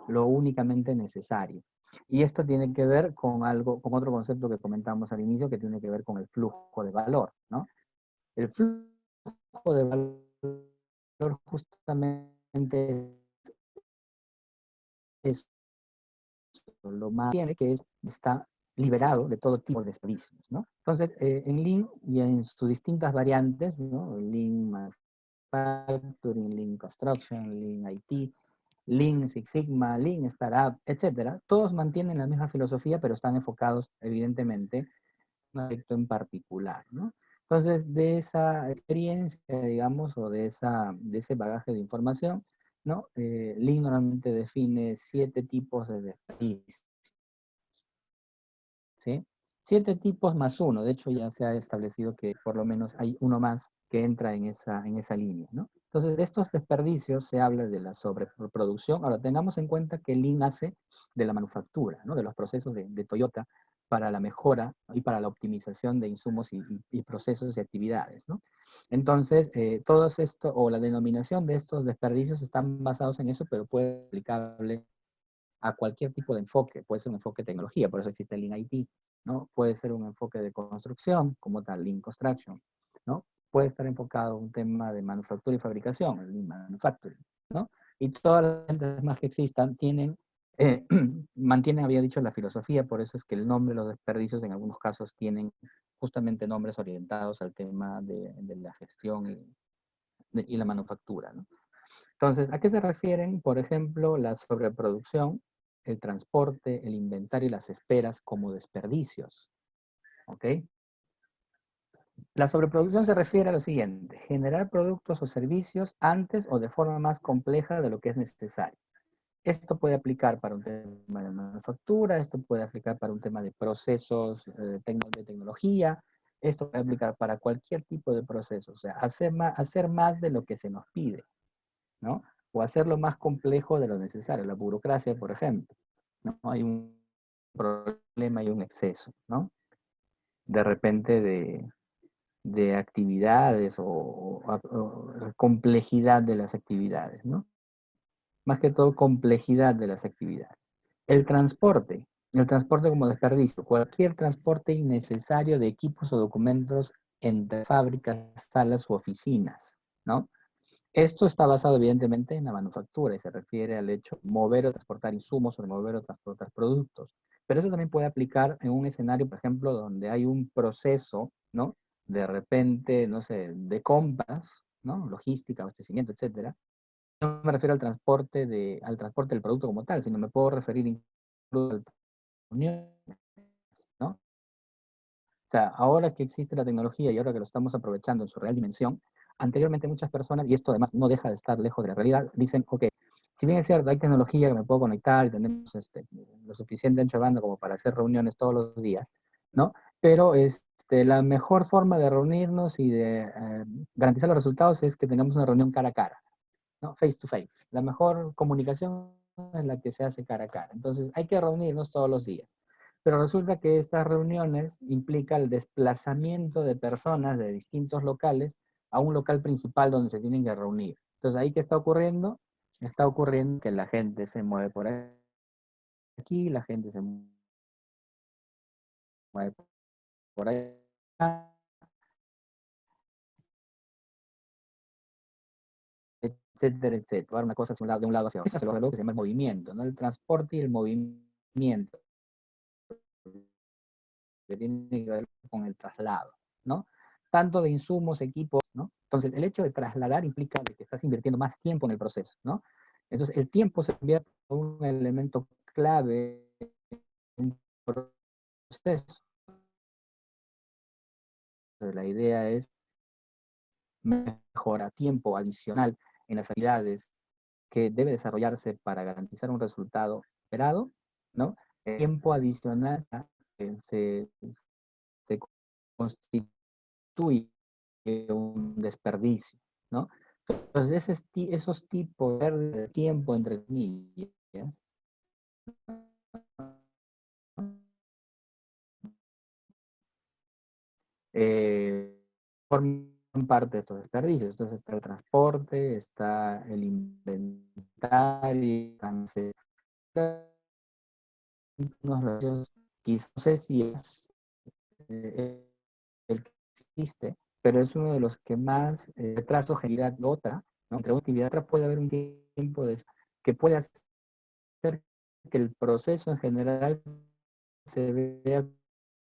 lo únicamente necesario. Y esto tiene que ver con algo, con otro concepto que comentamos al inicio, que tiene que ver con el flujo de valor, ¿no? El flujo de valor justamente es lo más tiene que está liberado de todo tipo de desperdicios, ¿no? Entonces, en Lean y en sus distintas variantes, ¿no? Lean Manufacturing, Lean Construction, Lean IT, Lean Six Sigma, Lean Startup, etcétera, todos mantienen la misma filosofía, pero están enfocados, evidentemente, en un aspecto en particular, ¿no? Entonces, de esa experiencia, digamos, o de ese bagaje de información, ¿no? Lean normalmente define 7 tipos de desperdicios, ¿sí? 7 tipos más uno. De hecho, ya se ha establecido que por lo menos hay uno más que entra en esa línea, ¿no? Entonces, de estos desperdicios se habla de la sobreproducción. Ahora, tengamos en cuenta que el Lean nace de la manufactura, ¿no? De los procesos de Toyota para la mejora y para la optimización de insumos y procesos y actividades, ¿no? Entonces, todos esto, o la denominación de estos desperdicios están basados en eso, pero puede ser aplicable a cualquier tipo de enfoque. Puede ser un enfoque de tecnología, por eso existe el Lean IT, ¿no? Puede ser un enfoque de construcción, como tal, Lean Construction, ¿no? Puede estar enfocado a un tema de manufactura y fabricación, el Lean Manufacturing, ¿no? Y todas las demás que existan tienen, mantienen, había dicho, la filosofía, por eso es que el nombre de los desperdicios en algunos casos tienen justamente nombres orientados al tema de la gestión y la manufactura, ¿no? Entonces, ¿a qué se refieren? Por ejemplo, la sobreproducción, el transporte, el inventario y las esperas como desperdicios. ¿Ok? La sobreproducción se refiere a lo siguiente: generar productos o servicios antes o de forma más compleja de lo que es necesario. Esto puede aplicar para un tema de manufactura, esto puede aplicar para un tema de procesos de tecnología, esto puede aplicar para cualquier tipo de proceso, o sea, hacer más de lo que se nos pide, ¿no? O hacerlo más complejo de lo necesario. La burocracia, por ejemplo, ¿no? Hay un problema y un exceso, ¿no? De repente de actividades o complejidad de las actividades, ¿no? Más que todo complejidad de las actividades. El transporte como desperdicio, cualquier transporte innecesario de equipos o documentos entre fábricas, salas u oficinas, ¿no? Esto está basado evidentemente en la manufactura y se refiere al hecho de mover o transportar insumos o de mover o transportar productos. Pero eso también puede aplicar en un escenario, por ejemplo, donde hay un proceso, ¿no? De repente, no sé, de compras, ¿no? Logística, abastecimiento, etcétera. No me refiero al transporte del producto como tal, sino me puedo referir incluso a reuniones, ¿no? O sea, ahora que existe la tecnología y ahora que lo estamos aprovechando en su real dimensión, anteriormente muchas personas, y esto además no deja de estar lejos de la realidad, dicen, ok, si bien es cierto, hay tecnología que me puedo conectar y tenemos lo suficiente ancho de banda como para hacer reuniones todos los días, ¿no? Pero la mejor forma de reunirnos y de garantizar los resultados es que tengamos una reunión cara a cara, ¿no? Face to face. La mejor comunicación es la que se hace cara a cara. Entonces, hay que reunirnos todos los días. Pero resulta que estas reuniones implican el desplazamiento de personas de distintos locales a un local principal donde se tienen que reunir. Entonces, ¿ahí qué está ocurriendo? Está ocurriendo que la gente se mueve por aquí, la gente se mueve por allá, etcétera, etcétera. Una cosa de un lado hacia otro. Eso es lo que se llama el movimiento, ¿no? El transporte y el movimiento, que tiene que ver con el traslado, ¿no? Tanto de insumos, equipos, ¿no? Entonces, el hecho de trasladar implica que estás invirtiendo más tiempo en el proceso, ¿no? Entonces, el tiempo se convierte en un elemento clave en un proceso, la idea es mejorar tiempo adicional en las actividades que debe desarrollarse para garantizar un resultado esperado, ¿no? El tiempo adicional se constituye un desperdicio, ¿no? Entonces, esos tipos de tiempo, entre comillas, forman parte de estos desperdicios. Entonces está el transporte, está el inventario, unos ratios, quizás no sé si es el que existe, pero es uno de los que más retraso genera otra, ¿no? Entre una actividad y otra puede haber un tiempo que puede hacer que el proceso en general se vea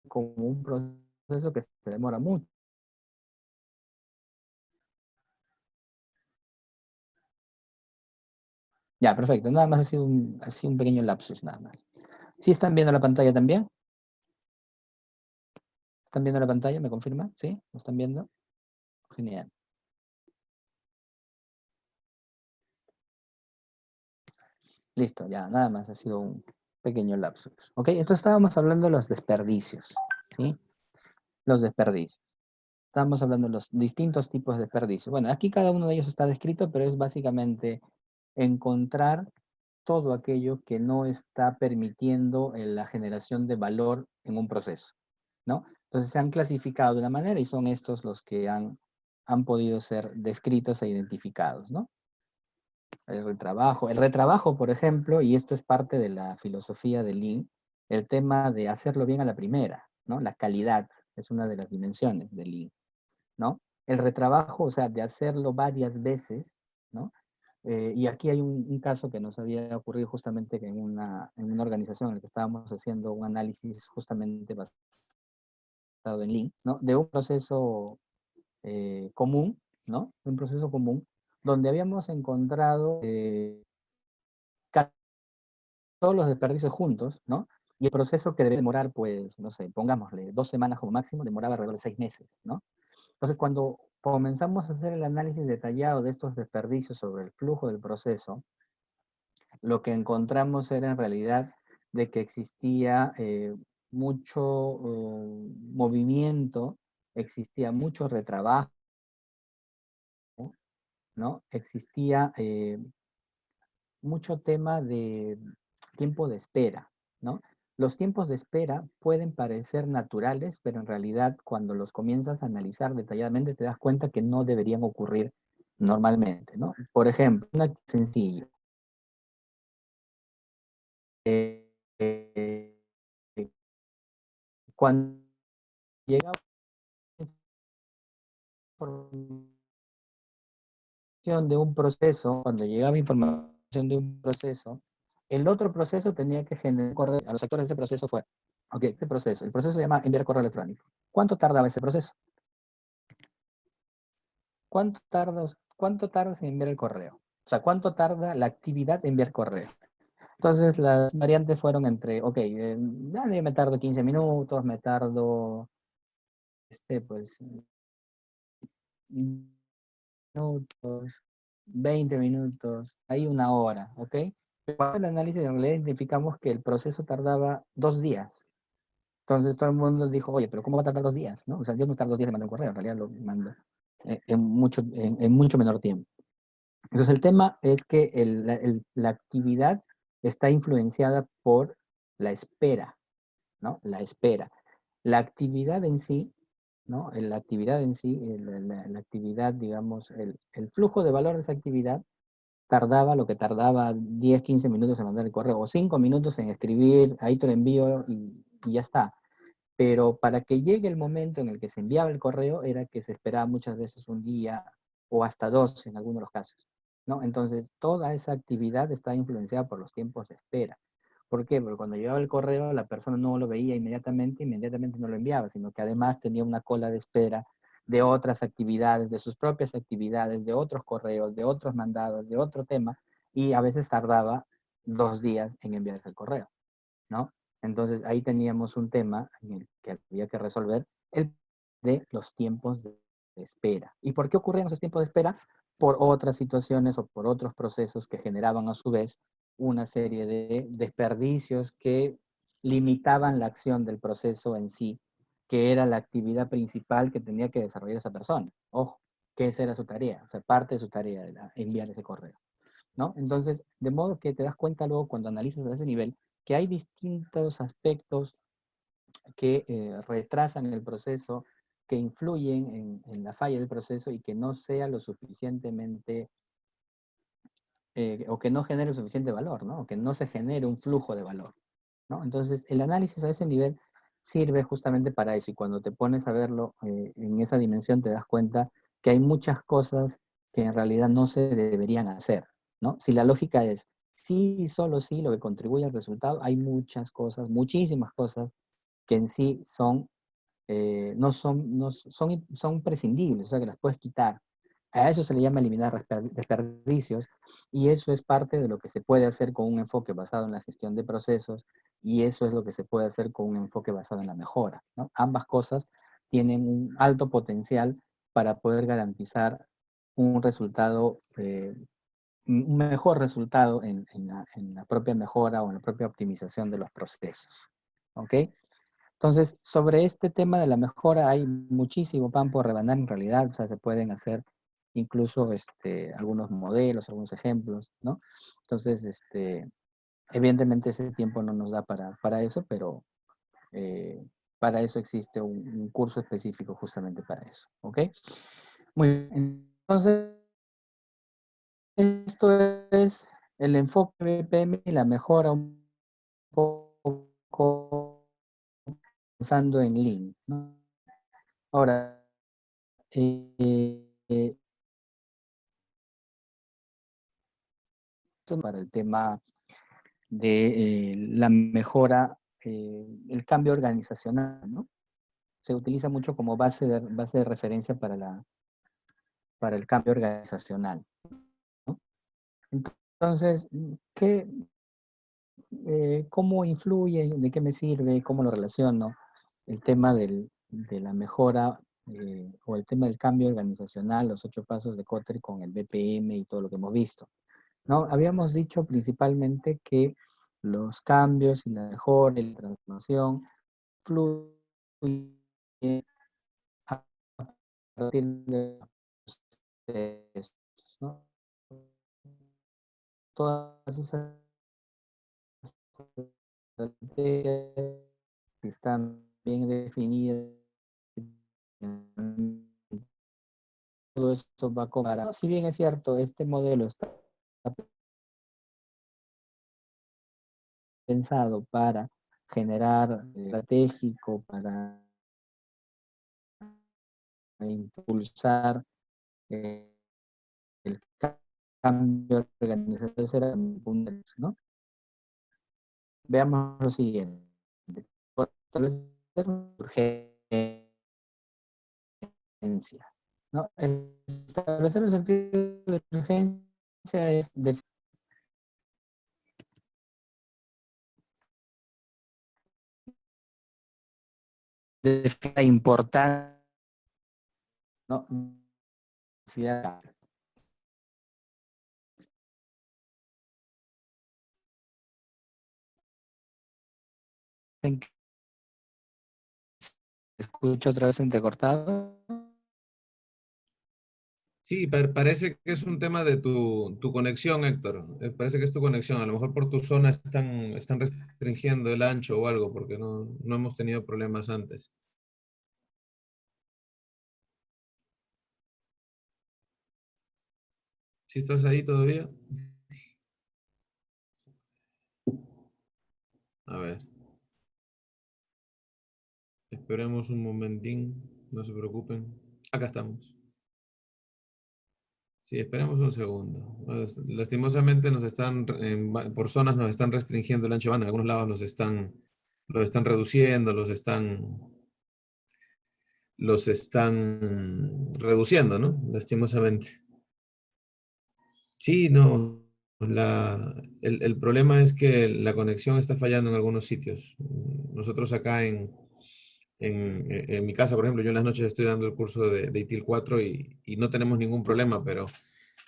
como un proceso que se demora mucho. Ya, perfecto. Nada más ha sido un pequeño lapsus, nada más. ¿Sí están viendo la pantalla también? ¿Están viendo la pantalla? ¿Me confirma? ¿Sí? ¿Lo están viendo? Genial. Listo, ya, nada más ha sido un pequeño lapsus. ¿Ok? Entonces estábamos hablando de los desperdicios, ¿sí? Los desperdicios. Estábamos hablando de los distintos tipos de desperdicios. Bueno, aquí cada uno de ellos está descrito, pero es básicamente encontrar todo aquello que no está permitiendo la generación de valor en un proceso, ¿no? Entonces se han clasificado de una manera y son estos los que han podido ser descritos e identificados, ¿no? El retrabajo, por ejemplo, y esto es parte de la filosofía de Lean, el tema de hacerlo bien a la primera, ¿no? La calidad es una de las dimensiones de Lean, ¿no? El retrabajo, o sea, de hacerlo varias veces, ¿no? Y aquí hay un caso que nos había ocurrido justamente que en una organización en la que estábamos haciendo un análisis justamente basado en Lean, ¿no? De un proceso común, ¿no? Un proceso común donde habíamos encontrado todos los desperdicios juntos, ¿no? Y el proceso que debe demorar, pues, no sé, pongámosle 2 semanas como máximo, demoraba alrededor de 6 meses, ¿no? Entonces, cuando comenzamos a hacer el análisis detallado de estos desperdicios sobre el flujo del proceso, lo que encontramos era en realidad de que existía mucho movimiento, existía mucho retrabajo, ¿no? Existía mucho tema de tiempo de espera, ¿no? Los tiempos de espera pueden parecer naturales, pero en realidad cuando los comienzas a analizar detalladamente te das cuenta que no deberían ocurrir normalmente, ¿no? Por ejemplo, una sencilla. Eh, cuando llegaba información de un proceso, cuando llegaba información de un proceso, el otro proceso tenía que generar correo. A los actores de ese proceso fue, ok, este proceso, el proceso se llama enviar correo electrónico. ¿Cuánto tardaba ese proceso? ¿Cuánto tardas en enviar el correo? O sea, ¿cuánto tarda la actividad de enviar correo? Entonces, las variantes fueron entre, ok, yo me tardo 15 minutos, me tardo, pues, minutos, 20 minutos, ahí 1 hora, ¿ok? Para el análisis, en realidad identificamos que el proceso tardaba 2 días. Entonces todo el mundo dijo, oye, pero ¿cómo va a tardar 2 días? ¿No? O sea, yo no tardo 2 días en mandar un correo, en realidad lo mando en mucho menor tiempo. Entonces el tema es que la actividad está influenciada por la espera, ¿no? La espera. La actividad en sí, ¿no? La actividad en sí, la actividad, digamos, el flujo de valor de esa actividad tardaba lo que tardaba 10, 15 minutos en mandar el correo, o 5 minutos en escribir, ahí te lo envío y ya está. Pero para que llegue el momento en el que se enviaba el correo era que se esperaba muchas veces un día o hasta 2 en algunos de los casos, ¿no? Entonces, toda esa actividad está influenciada por los tiempos de espera. ¿Por qué? Porque cuando llegaba el correo, la persona no lo veía inmediatamente no lo enviaba, sino que además tenía una cola de espera de otras actividades, de sus propias actividades, de otros correos, de otros mandados, de otro tema, y a veces tardaba 2 días en enviarse el correo, ¿no? Entonces ahí teníamos un tema en el que había que resolver. El de los tiempos de espera. ¿Y por qué ocurrían esos tiempos de espera? Por otras situaciones o por otros procesos que generaban a su vez una serie de desperdicios que limitaban la acción del proceso en sí, que era la actividad principal que tenía que desarrollar esa persona. Ojo, que esa era su tarea, o sea, parte de su tarea era enviar ese correo, ¿no? Entonces, de modo que te das cuenta luego cuando analizas a ese nivel que hay distintos aspectos que retrasan el proceso, que influyen en la falla del proceso y que no sea lo suficientemente, o que no genere suficiente valor, ¿no? O que no se genere un flujo de valor, ¿no? Entonces, el análisis a ese nivel sirve justamente para eso y cuando te pones a verlo en esa dimensión te das cuenta que hay muchas cosas que en realidad no se deberían hacer, ¿no? Si la lógica es sí y solo sí lo que contribuye al resultado, hay muchas cosas, muchísimas cosas que en sí son son prescindibles, o sea que las puedes quitar. A eso se le llama eliminar desperdicios y eso es parte de lo que se puede hacer con un enfoque basado en la gestión de procesos y eso es lo que se puede hacer con un enfoque basado en la mejora, ¿no? Ambas cosas tienen un alto potencial para poder garantizar un resultado, un mejor resultado en la propia mejora o en la propia optimización de los procesos. ¿Ok? Entonces, sobre este tema de la mejora hay muchísimo pan por rebanar en realidad, o sea, se pueden hacer incluso algunos modelos, algunos ejemplos, ¿no? Entonces, evidentemente ese tiempo no nos da para eso, pero para eso existe un curso específico justamente para eso, ¿ok? Muy bien, entonces, esto es el enfoque BPM y la mejora un poco pensando en Lean, ¿no? Ahora, eh, para el tema de la mejora, el cambio organizacional, ¿no? Se utiliza mucho como base de referencia para el cambio organizacional, ¿no? Entonces, ¿cómo influye? ¿De qué me sirve? ¿Cómo lo relaciono? El tema de la mejora o el tema del cambio organizacional, los 8 pasos de Kotler con el BPM y todo lo que hemos visto, ¿no? Habíamos dicho principalmente que los cambios y la mejora y la transformación fluyen a partir de los procesos, ¿no? Todas esas estrategias que están bien definidas, todo esto va a comparar. Si bien es cierto, este modelo está pensado para generar estratégico, para impulsar eh, el cambio organizacional, ¿no? Veamos lo siguiente. Por establecer urgencia, ¿no? Establecer el sentido de urgencia es definir la importancia, ¿no? Escucho otra vez entrecortado. Sí, parece que es un tema de tu conexión, Héctor. Parece que es tu conexión. A lo mejor por tu zona están restringiendo el ancho o algo, porque no hemos tenido problemas antes. ¿Sí estás ahí todavía? A ver, esperemos un momentín. No se preocupen. Acá estamos. Sí, esperemos un segundo. Lastimosamente por zonas nos están restringiendo el ancho de banda. En algunos lados los están reduciendo, los están reduciendo, ¿no? Lastimosamente. Sí, no. El problema es que la conexión está fallando en algunos sitios. Nosotros acá En mi casa, por ejemplo, yo en las noches estoy dando el curso de ITIL 4 y no tenemos ningún problema, pero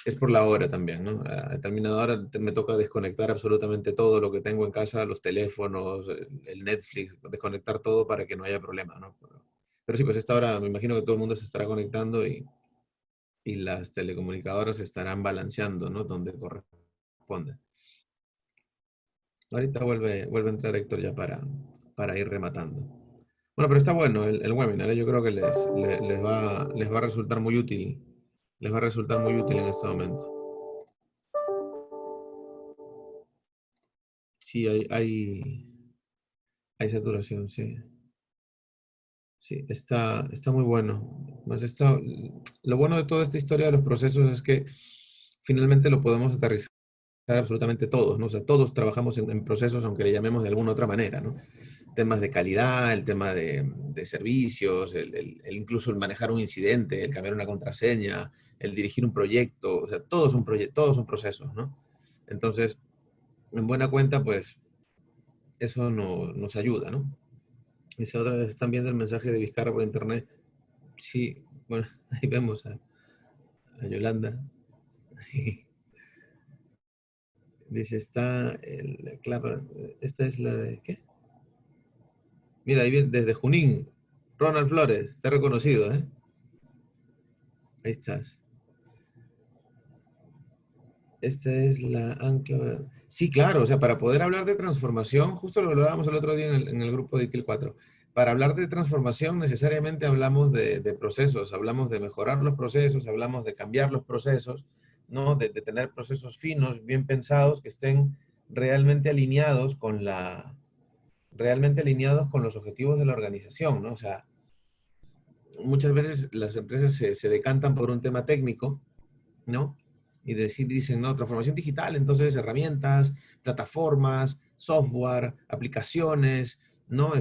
es por la hora también, ¿no? A determinada hora me toca desconectar absolutamente todo lo que tengo en casa, los teléfonos, el Netflix, desconectar todo para que no haya problema, ¿no? Pero sí, pues esta hora me imagino que todo el mundo se estará conectando y las telecomunicadoras estarán balanceando, ¿no? Donde corresponde. Ahorita vuelve a entrar Héctor ya para ir rematando. Bueno, pero está bueno el webinar, ¿eh? Yo creo que les va a resultar muy útil. Les va a resultar muy útil en este momento. Sí, hay saturación, sí. Sí, está muy bueno. Lo bueno de toda esta historia de los procesos es que finalmente lo podemos aterrizar absolutamente todos, ¿no? O sea, todos trabajamos en procesos, aunque le llamemos de alguna otra manera, ¿no? Temas de calidad, el tema de servicios, incluso el manejar un incidente, el cambiar una contraseña, el dirigir un proyecto, o sea, todos son procesos, ¿no? Entonces, en buena cuenta, pues, eso nos ayuda, ¿no? Dice otra vez, están viendo el mensaje de Vizcarra por internet. Sí, bueno, ahí vemos a Yolanda. Dice, esta es la de, ¿qué? Mira, ahí viene desde Junín. Ronald Flores, te he reconocido, ¿eh? Ahí estás. Esta es la ancla. Sí, claro, o sea, para poder hablar de transformación, justo lo hablábamos el otro día en el grupo de ITIL 4. Para hablar de transformación necesariamente hablamos de procesos, hablamos de mejorar los procesos, hablamos de cambiar los procesos, ¿no? De tener procesos finos, bien pensados, que estén realmente alineados realmente alineados con los objetivos de la organización, ¿no? O sea, muchas veces las empresas se decantan por un tema técnico, ¿no? Y dicen, no, transformación digital, entonces herramientas, plataformas, software, aplicaciones, ¿no?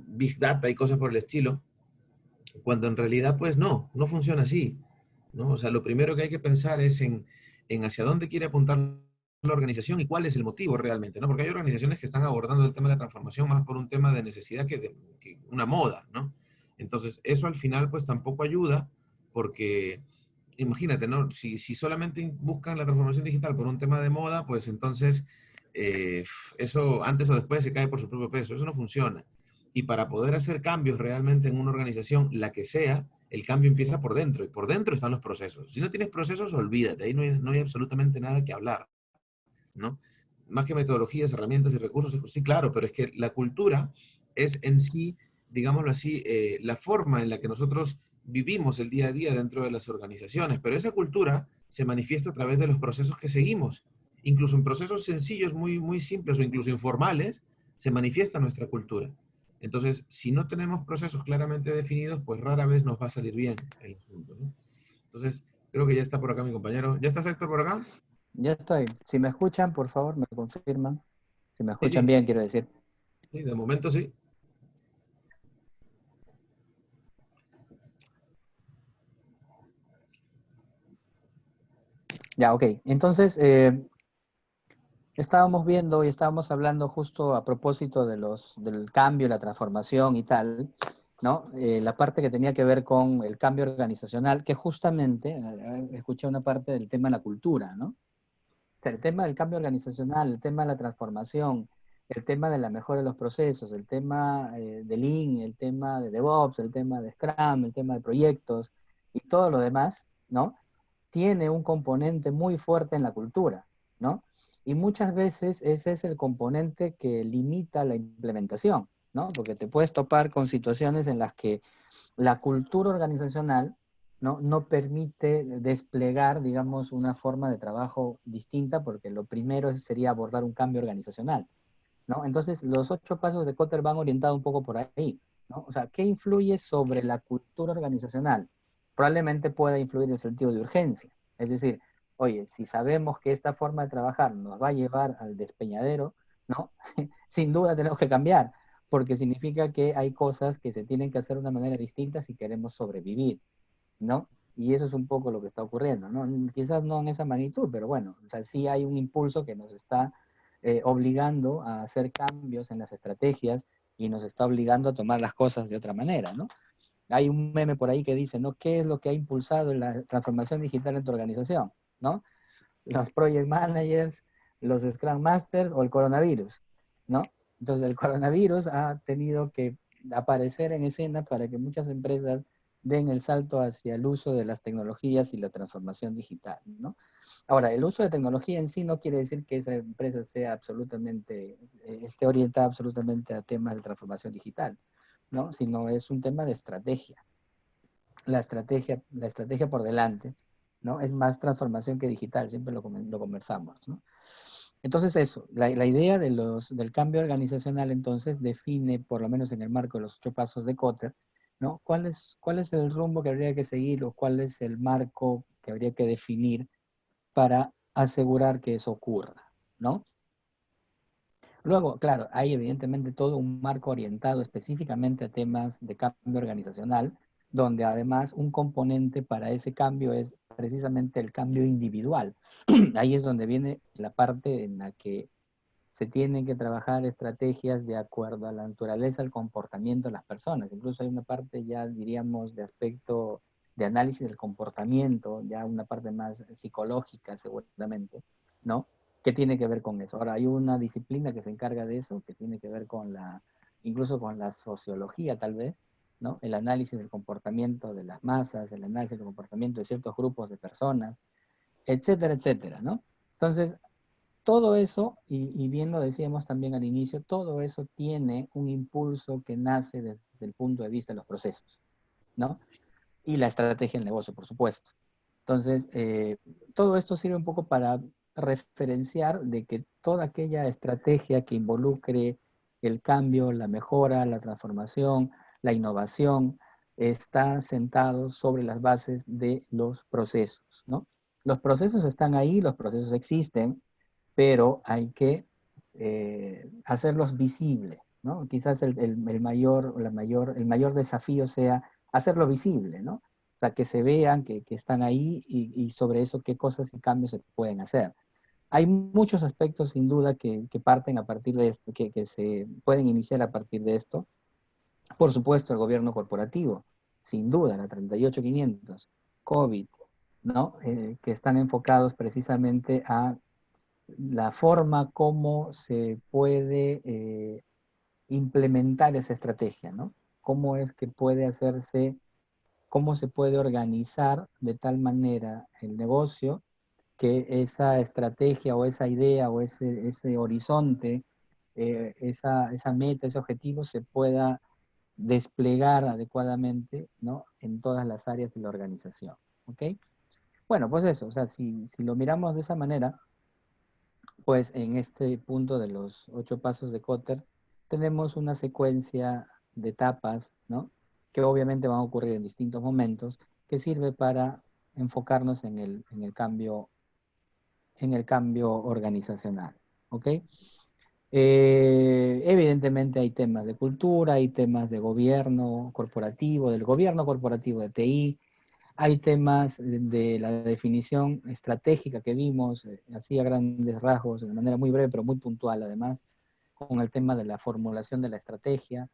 Big data y cosas por el estilo, cuando en realidad, pues no funciona así, ¿no? O sea, lo primero que hay que pensar es en hacia dónde quiere apuntar la organización y cuál es el motivo realmente, ¿no? Porque hay organizaciones que están abordando el tema de la transformación más por un tema de necesidad que una moda, ¿no? Entonces, eso al final, pues tampoco ayuda porque imagínate, ¿no? Si solamente buscan la transformación digital por un tema de moda, pues entonces eh, eso antes o después se cae por su propio peso. Eso no funciona. Y para poder hacer cambios realmente en una organización, la que sea, el cambio empieza por dentro. Y por dentro están los procesos. Si no tienes procesos, olvídate. Ahí no hay absolutamente nada que hablar, ¿no? Más que metodologías, herramientas y recursos, sí, claro, pero es que la cultura es en sí, digámoslo así, la forma en la que nosotros vivimos el día a día dentro de las organizaciones, pero esa cultura se manifiesta a través de los procesos que seguimos. Incluso en procesos sencillos, muy simples o incluso informales, se manifiesta nuestra cultura. Entonces, si no tenemos procesos claramente definidos, pues rara vez nos va a salir bien el asunto, ¿no? Entonces, creo que ya está por acá mi compañero. ¿Ya estás, Héctor, por acá? Ya estoy. Si me escuchan, por favor, me confirman. Si me Sí, escuchan sí, bien, quiero decir. sí, de momento sí. Ya, ok. Entonces, estábamos viendo y estábamos hablando justo a propósito del cambio, la transformación y tal, ¿no? La parte que tenía que ver con el cambio organizacional, que justamente, escuché una parte del tema de la cultura, ¿no? O sea, el tema del cambio organizacional, el tema de la transformación, el tema de la mejora de los procesos, el tema de Lean, el tema de DevOps, el tema de Scrum, el tema de proyectos y todo lo demás, ¿no? Tiene un componente muy fuerte en la cultura, ¿no? Y muchas veces ese es el componente que limita la implementación, ¿no? Porque te puedes topar con situaciones en las que la cultura organizacional no permite desplegar, digamos, una forma de trabajo distinta, porque lo primero sería abordar un cambio organizacional, ¿no? Entonces, los 8 pasos de Kotter van orientados un poco por ahí, ¿no? O sea, ¿qué influye sobre la cultura organizacional? Probablemente pueda influir el sentido de urgencia. Es decir, oye, si sabemos que esta forma de trabajar nos va a llevar al despeñadero, ¿no? Sin duda tenemos que cambiar, porque significa que hay cosas que se tienen que hacer de una manera distinta si queremos sobrevivir, ¿no? Y eso es un poco lo que está ocurriendo, ¿no? Quizás no en esa magnitud, pero bueno, o sea, sí hay un impulso que nos está obligando a hacer cambios en las estrategias y nos está obligando a tomar las cosas de otra manera, ¿no? Hay un meme por ahí que dice, ¿no? ¿Qué es lo que ha impulsado la transformación digital en tu organización? ¿No? Los project managers, los Scrum Masters o el coronavirus, ¿no? Entonces el coronavirus ha tenido que aparecer en escena para que muchas empresas den el salto hacia el uso de las tecnologías y la transformación digital, ¿no? Ahora, el uso de tecnología en sí no quiere decir que esa empresa sea absolutamente, esté orientada absolutamente a temas de transformación digital, ¿no? Sino es un tema de estrategia. La estrategia por delante, ¿no? Es más transformación que digital, siempre lo conversamos, ¿no? Entonces eso, la idea del cambio organizacional entonces define, por lo menos en el marco de los 8 pasos de Kotter, ¿no? ¿Cuál es el rumbo que habría que seguir o cuál es el marco que habría que definir para asegurar que eso ocurra, ¿no? Luego, claro, hay evidentemente todo un marco orientado específicamente a temas de cambio organizacional, donde además un componente para ese cambio es precisamente el cambio individual. Ahí es donde viene la parte en la que se tienen que trabajar estrategias de acuerdo a la naturaleza, al comportamiento de las personas. Incluso hay una parte ya, diríamos, de aspecto de análisis del comportamiento, ya una parte más psicológica seguramente, ¿no? ¿Qué tiene que ver con eso? Ahora, hay una disciplina que se encarga de eso, que tiene que ver con incluso con la sociología tal vez, ¿no? El análisis del comportamiento de las masas, el análisis del comportamiento de ciertos grupos de personas, etcétera, etcétera, ¿no? Entonces, todo eso, y bien lo decíamos también al inicio, todo eso tiene un impulso que nace desde el punto de vista de los procesos, ¿no? Y la estrategia del negocio, por supuesto. Entonces, todo esto sirve un poco para referenciar de que toda aquella estrategia que involucre el cambio, la mejora, la transformación, la innovación, está sentado sobre las bases de los procesos, ¿no? Los procesos están ahí, los procesos existen, pero hay que hacerlos visibles, ¿no? Quizás el mayor desafío sea hacerlo visible, ¿no? O sea, que se vean, que están ahí y sobre eso qué cosas y cambios se pueden hacer. Hay muchos aspectos sin duda que parten a partir de esto, que se pueden iniciar a partir de esto. Por supuesto, el gobierno corporativo, sin duda, la 38500, COVID, ¿no? Que están enfocados precisamente a la forma como se puede implementar esa estrategia, ¿no? Cómo es que puede hacerse, cómo se puede organizar de tal manera el negocio que esa estrategia o esa idea o ese horizonte, esa meta, ese objetivo se pueda desplegar adecuadamente, ¿no? En todas las áreas de la organización, ¿ok? Bueno, pues eso, o sea, si lo miramos de esa manera, pues en este punto de los 8 pasos de Kotter tenemos una secuencia de etapas, ¿no? Que obviamente van a ocurrir en distintos momentos, que sirve para enfocarnos en el cambio organizacional, ¿ok? Evidentemente hay temas de cultura, hay temas de gobierno corporativo, del gobierno corporativo de TI, hay temas de la definición estratégica que vimos, así a grandes rasgos, de manera muy breve, pero muy puntual además, con el tema de la formulación de la estrategia.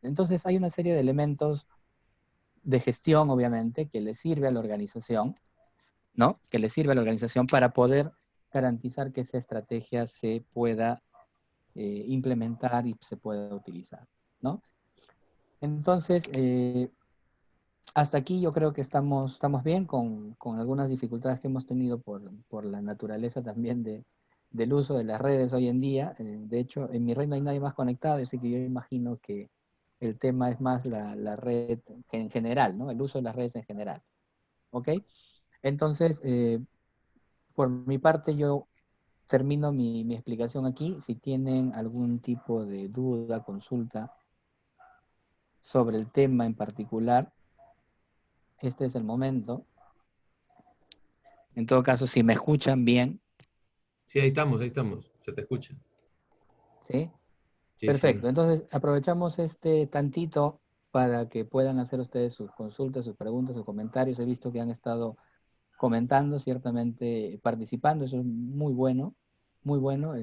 Entonces hay una serie de elementos de gestión, obviamente, que le sirve a la organización, ¿no? Que le sirve a la organización para poder garantizar que esa estrategia se pueda implementar y se pueda utilizar, ¿no? Entonces, hasta aquí yo creo que estamos bien con algunas dificultades que hemos tenido por la naturaleza también del uso de las redes hoy en día. De hecho, en mi red no hay nadie más conectado, así que yo imagino que el tema es más la red en general, ¿no? El uso de las redes en general. ¿Ok? Entonces, por mi parte, yo termino mi explicación aquí. Si tienen algún tipo de duda, consulta sobre el tema en particular, este es el momento. En todo caso, si me escuchan bien, Sí, ahí estamos, se te escucha. ¿sí? Sí, sí. Perfecto. Entonces, aprovechamos este tantito para que puedan hacer ustedes sus consultas, sus preguntas, sus comentarios. He visto que han estado comentando, ciertamente participando, eso es muy bueno, muy bueno.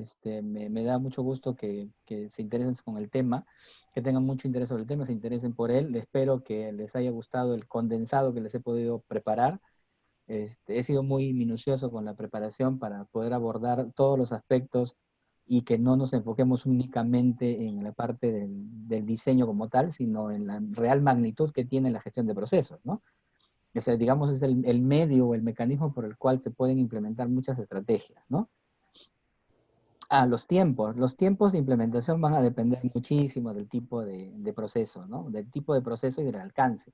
Me da mucho gusto que se interesen con el tema, que tengan mucho interés sobre el tema, se interesen por él. Espero que les haya gustado el condensado que les he podido preparar. He sido muy minucioso con la preparación para poder abordar todos los aspectos y que no nos enfoquemos únicamente en la parte del diseño como tal, sino en la real magnitud que tiene la gestión de procesos, ¿no? O sea, digamos, es el medio o el mecanismo por el cual se pueden implementar muchas estrategias, ¿no? Los tiempos. Los tiempos de implementación van a depender muchísimo del tipo de proceso, ¿no? Del tipo de proceso y del alcance.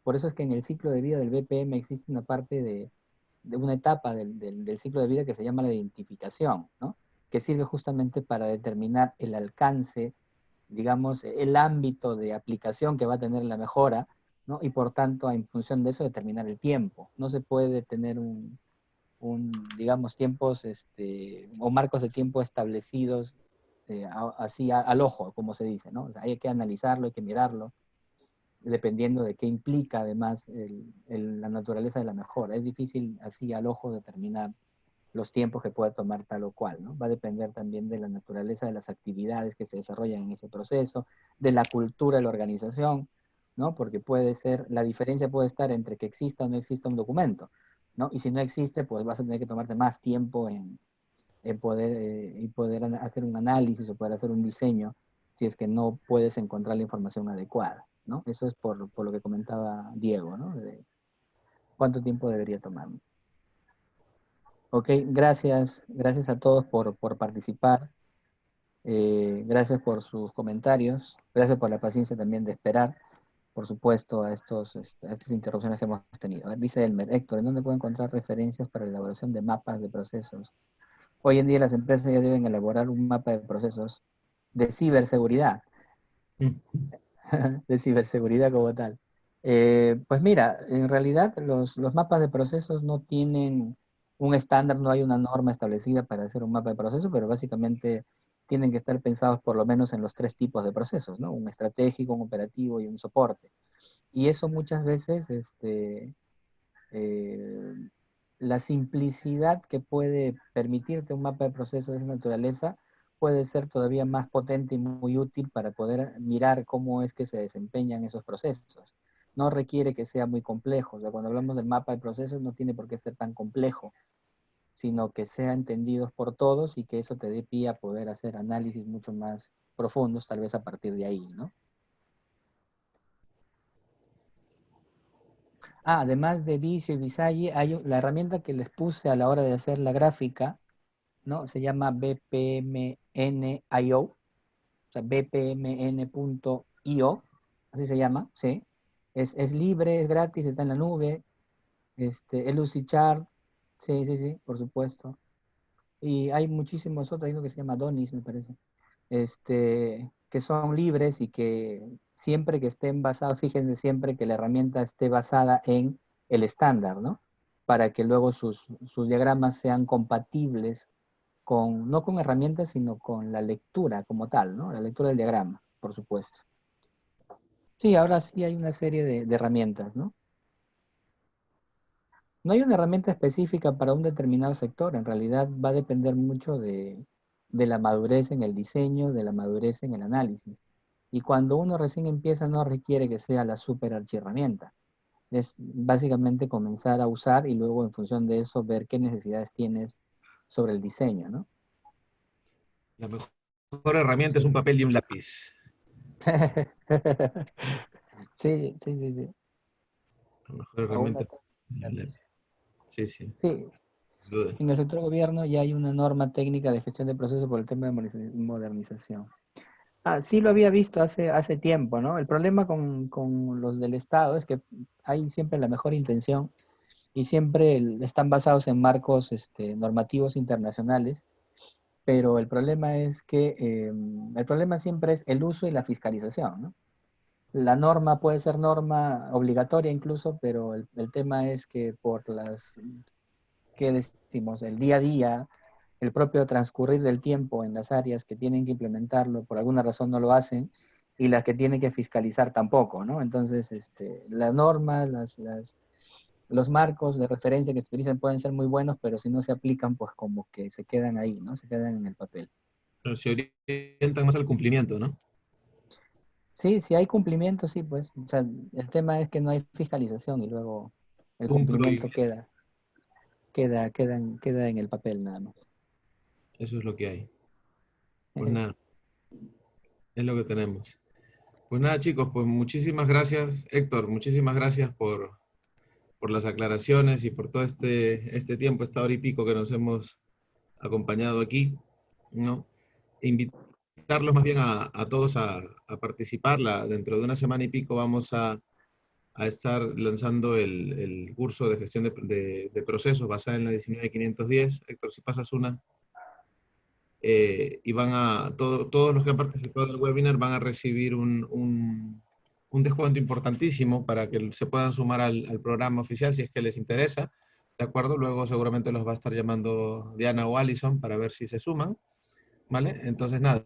Por eso es que en el ciclo de vida del BPM existe una parte de una etapa del ciclo de vida que se llama la identificación, ¿no? Que sirve justamente para determinar el alcance, digamos, el ámbito de aplicación que va a tener la mejora, ¿no? Y por tanto, en función de eso, determinar el tiempo. No se puede tener digamos, tiempos o marcos de tiempo establecidos así al ojo, como se dice, ¿no? O sea, hay que analizarlo, hay que mirarlo, dependiendo de qué implica además la naturaleza de la mejora. Es difícil así al ojo determinar los tiempos que pueda tomar tal o cual, ¿no? Va a depender también de la naturaleza de las actividades que se desarrollan en ese proceso, de la cultura de la organización, ¿no? Porque puede ser, la diferencia puede estar entre que exista o no exista un documento, ¿no? Y si no existe, pues vas a tener que tomarte más tiempo en poder hacer un análisis o poder hacer un diseño si es que no puedes encontrar la información adecuada, ¿no? Eso es por lo que comentaba Diego, ¿no? De cuánto tiempo debería tomar. Ok, gracias a todos por participar, gracias por sus comentarios, gracias por la paciencia también de esperar, por supuesto, a estas interrupciones que hemos tenido. A ver, dice Elmer, Héctor, ¿en dónde puedo encontrar referencias para la elaboración de mapas de procesos? Hoy en día las empresas ya deben elaborar un mapa de procesos de ciberseguridad, de ciberseguridad como tal. Pues mira, en realidad los mapas de procesos no tienen un estándar, no hay una norma establecida para hacer un mapa de procesos, pero básicamente tienen que estar pensados por lo menos en los tres tipos de procesos, ¿no? Un estratégico, un operativo y un soporte. Y eso muchas veces, eh, la simplicidad que puede permitirte un mapa de procesos de esa naturaleza puede ser todavía más potente y muy útil para poder mirar cómo es que se desempeñan esos procesos. No requiere que sea muy complejo. O sea, cuando hablamos del mapa de procesos no tiene por qué ser tan complejo, sino que sea entendido por todos y que eso te dé pie a poder hacer análisis mucho más profundos, tal vez a partir de ahí, ¿no? Además de Visio y Visage, hay la herramienta que les puse a la hora de hacer la gráfica, ¿no? Se llama BPMN.io, o sea, bpmn.io, así se llama, ¿sí? Es libre, es gratis, está en la nube, el Lucidchart, sí, sí, sí, por supuesto. Y hay muchísimos otros, hay uno que se llama Donis, me parece, que son libres y que siempre que estén basados, fíjense siempre que la herramienta esté basada en el estándar, ¿no? Para que luego sus diagramas sean compatibles no con herramientas, sino con la lectura como tal, ¿no? La lectura del diagrama, por supuesto. Sí, ahora sí hay una serie de herramientas, ¿no? No hay una herramienta específica para un determinado sector, en realidad va a depender mucho de la madurez en el diseño, de la madurez en el análisis. Y cuando uno recién empieza no requiere que sea la super archiherramienta. Es básicamente comenzar a usar y luego en función de eso ver qué necesidades tienes sobre el diseño, ¿no? La mejor herramienta es un papel y un lápiz. Sí, sí, sí, sí. La mejor O una herramienta cosa, y un lápiz. Sí, sí, sí, sin duda. en el sector gobierno ya hay una norma técnica de gestión de procesos por el tema de modernización. Sí lo había visto hace tiempo, ¿no? El problema con los del Estado es que hay siempre la mejor intención y siempre están basados en marcos normativos internacionales, pero el problema es que el problema siempre es el uso y la fiscalización, ¿no? La norma puede ser norma obligatoria incluso, pero el tema es que por ¿qué decimos? El día a día, el propio transcurrir del tiempo en las áreas que tienen que implementarlo, por alguna razón no lo hacen, y las que tienen que fiscalizar tampoco, ¿no? Entonces, las normas, los marcos de referencia que se utilizan pueden ser muy buenos, pero si no se aplican, pues como que se quedan ahí, ¿no? Se quedan en el papel. Pero se orientan más al cumplimiento, ¿no? Sí, si hay cumplimiento, sí, pues. O sea, el tema es que no hay fiscalización y luego el Un cumplimiento prohibimiento, queda en el papel nada más. eso es lo que hay. Pues nada, es lo que tenemos. Pues nada, chicos, pues muchísimas gracias, Héctor, muchísimas gracias por las aclaraciones y por todo este tiempo, esta hora y pico que nos hemos acompañado aquí, ¿no? Invitarlos más bien a todos a participar. Dentro de una semana y pico vamos a estar lanzando el curso de gestión de procesos basado en la 19510. Héctor, si pasas una. Y todos los que han participado del webinar van a recibir un descuento importantísimo para que se puedan sumar al programa oficial si es que les interesa. ¿De acuerdo? Luego seguramente los va a estar llamando Diana o Allison para ver si se suman. ¿Vale? Entonces, nada.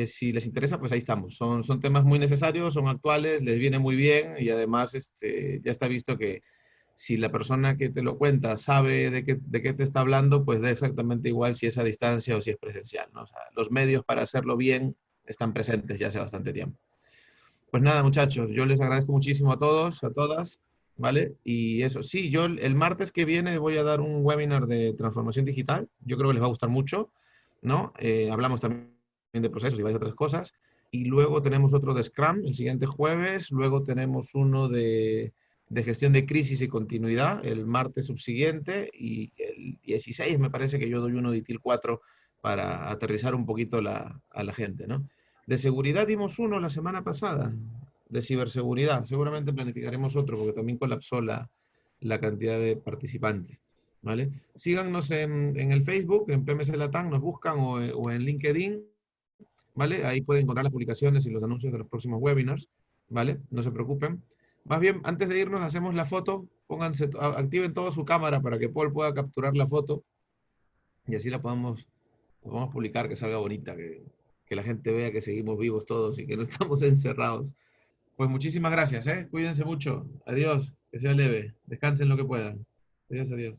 Si les interesa, pues ahí estamos. Son temas muy necesarios, son actuales, les viene muy bien y además ya está visto que si la persona que te lo cuenta sabe de qué te está hablando, pues da exactamente igual si es a distancia o si es presencial, ¿no? O sea, los medios para hacerlo bien están presentes ya hace bastante tiempo. Pues nada, muchachos, yo les agradezco muchísimo a todos, a todas, ¿vale? Y eso, sí, yo el martes que viene voy a dar un webinar de transformación digital. Yo creo que les va a gustar mucho, ¿no? Hablamos también de procesos y varias otras cosas. Y luego tenemos otro de Scrum el siguiente jueves. Luego tenemos uno de gestión de crisis y continuidad el martes subsiguiente. Y el 16 me parece que yo doy uno de ITIL 4 para aterrizar un poquito a la gente, ¿no? De seguridad dimos uno la semana pasada, de ciberseguridad. Seguramente planificaremos otro porque también colapsó la cantidad de participantes. ¿Vale? Síganos en el Facebook, en PMC Latam, nos buscan o en LinkedIn, ¿vale? Ahí pueden encontrar las publicaciones y los anuncios de los próximos webinars, ¿vale? No se preocupen. Más bien, antes de irnos, hacemos la foto, activen toda su cámara para que Paul pueda capturar la foto y así la podemos publicar, que salga bonita, que la gente vea que seguimos vivos todos y que no estamos encerrados. Pues muchísimas gracias, ¿eh? Cuídense mucho. Adiós, que sea leve. Descansen lo que puedan. Adiós, adiós.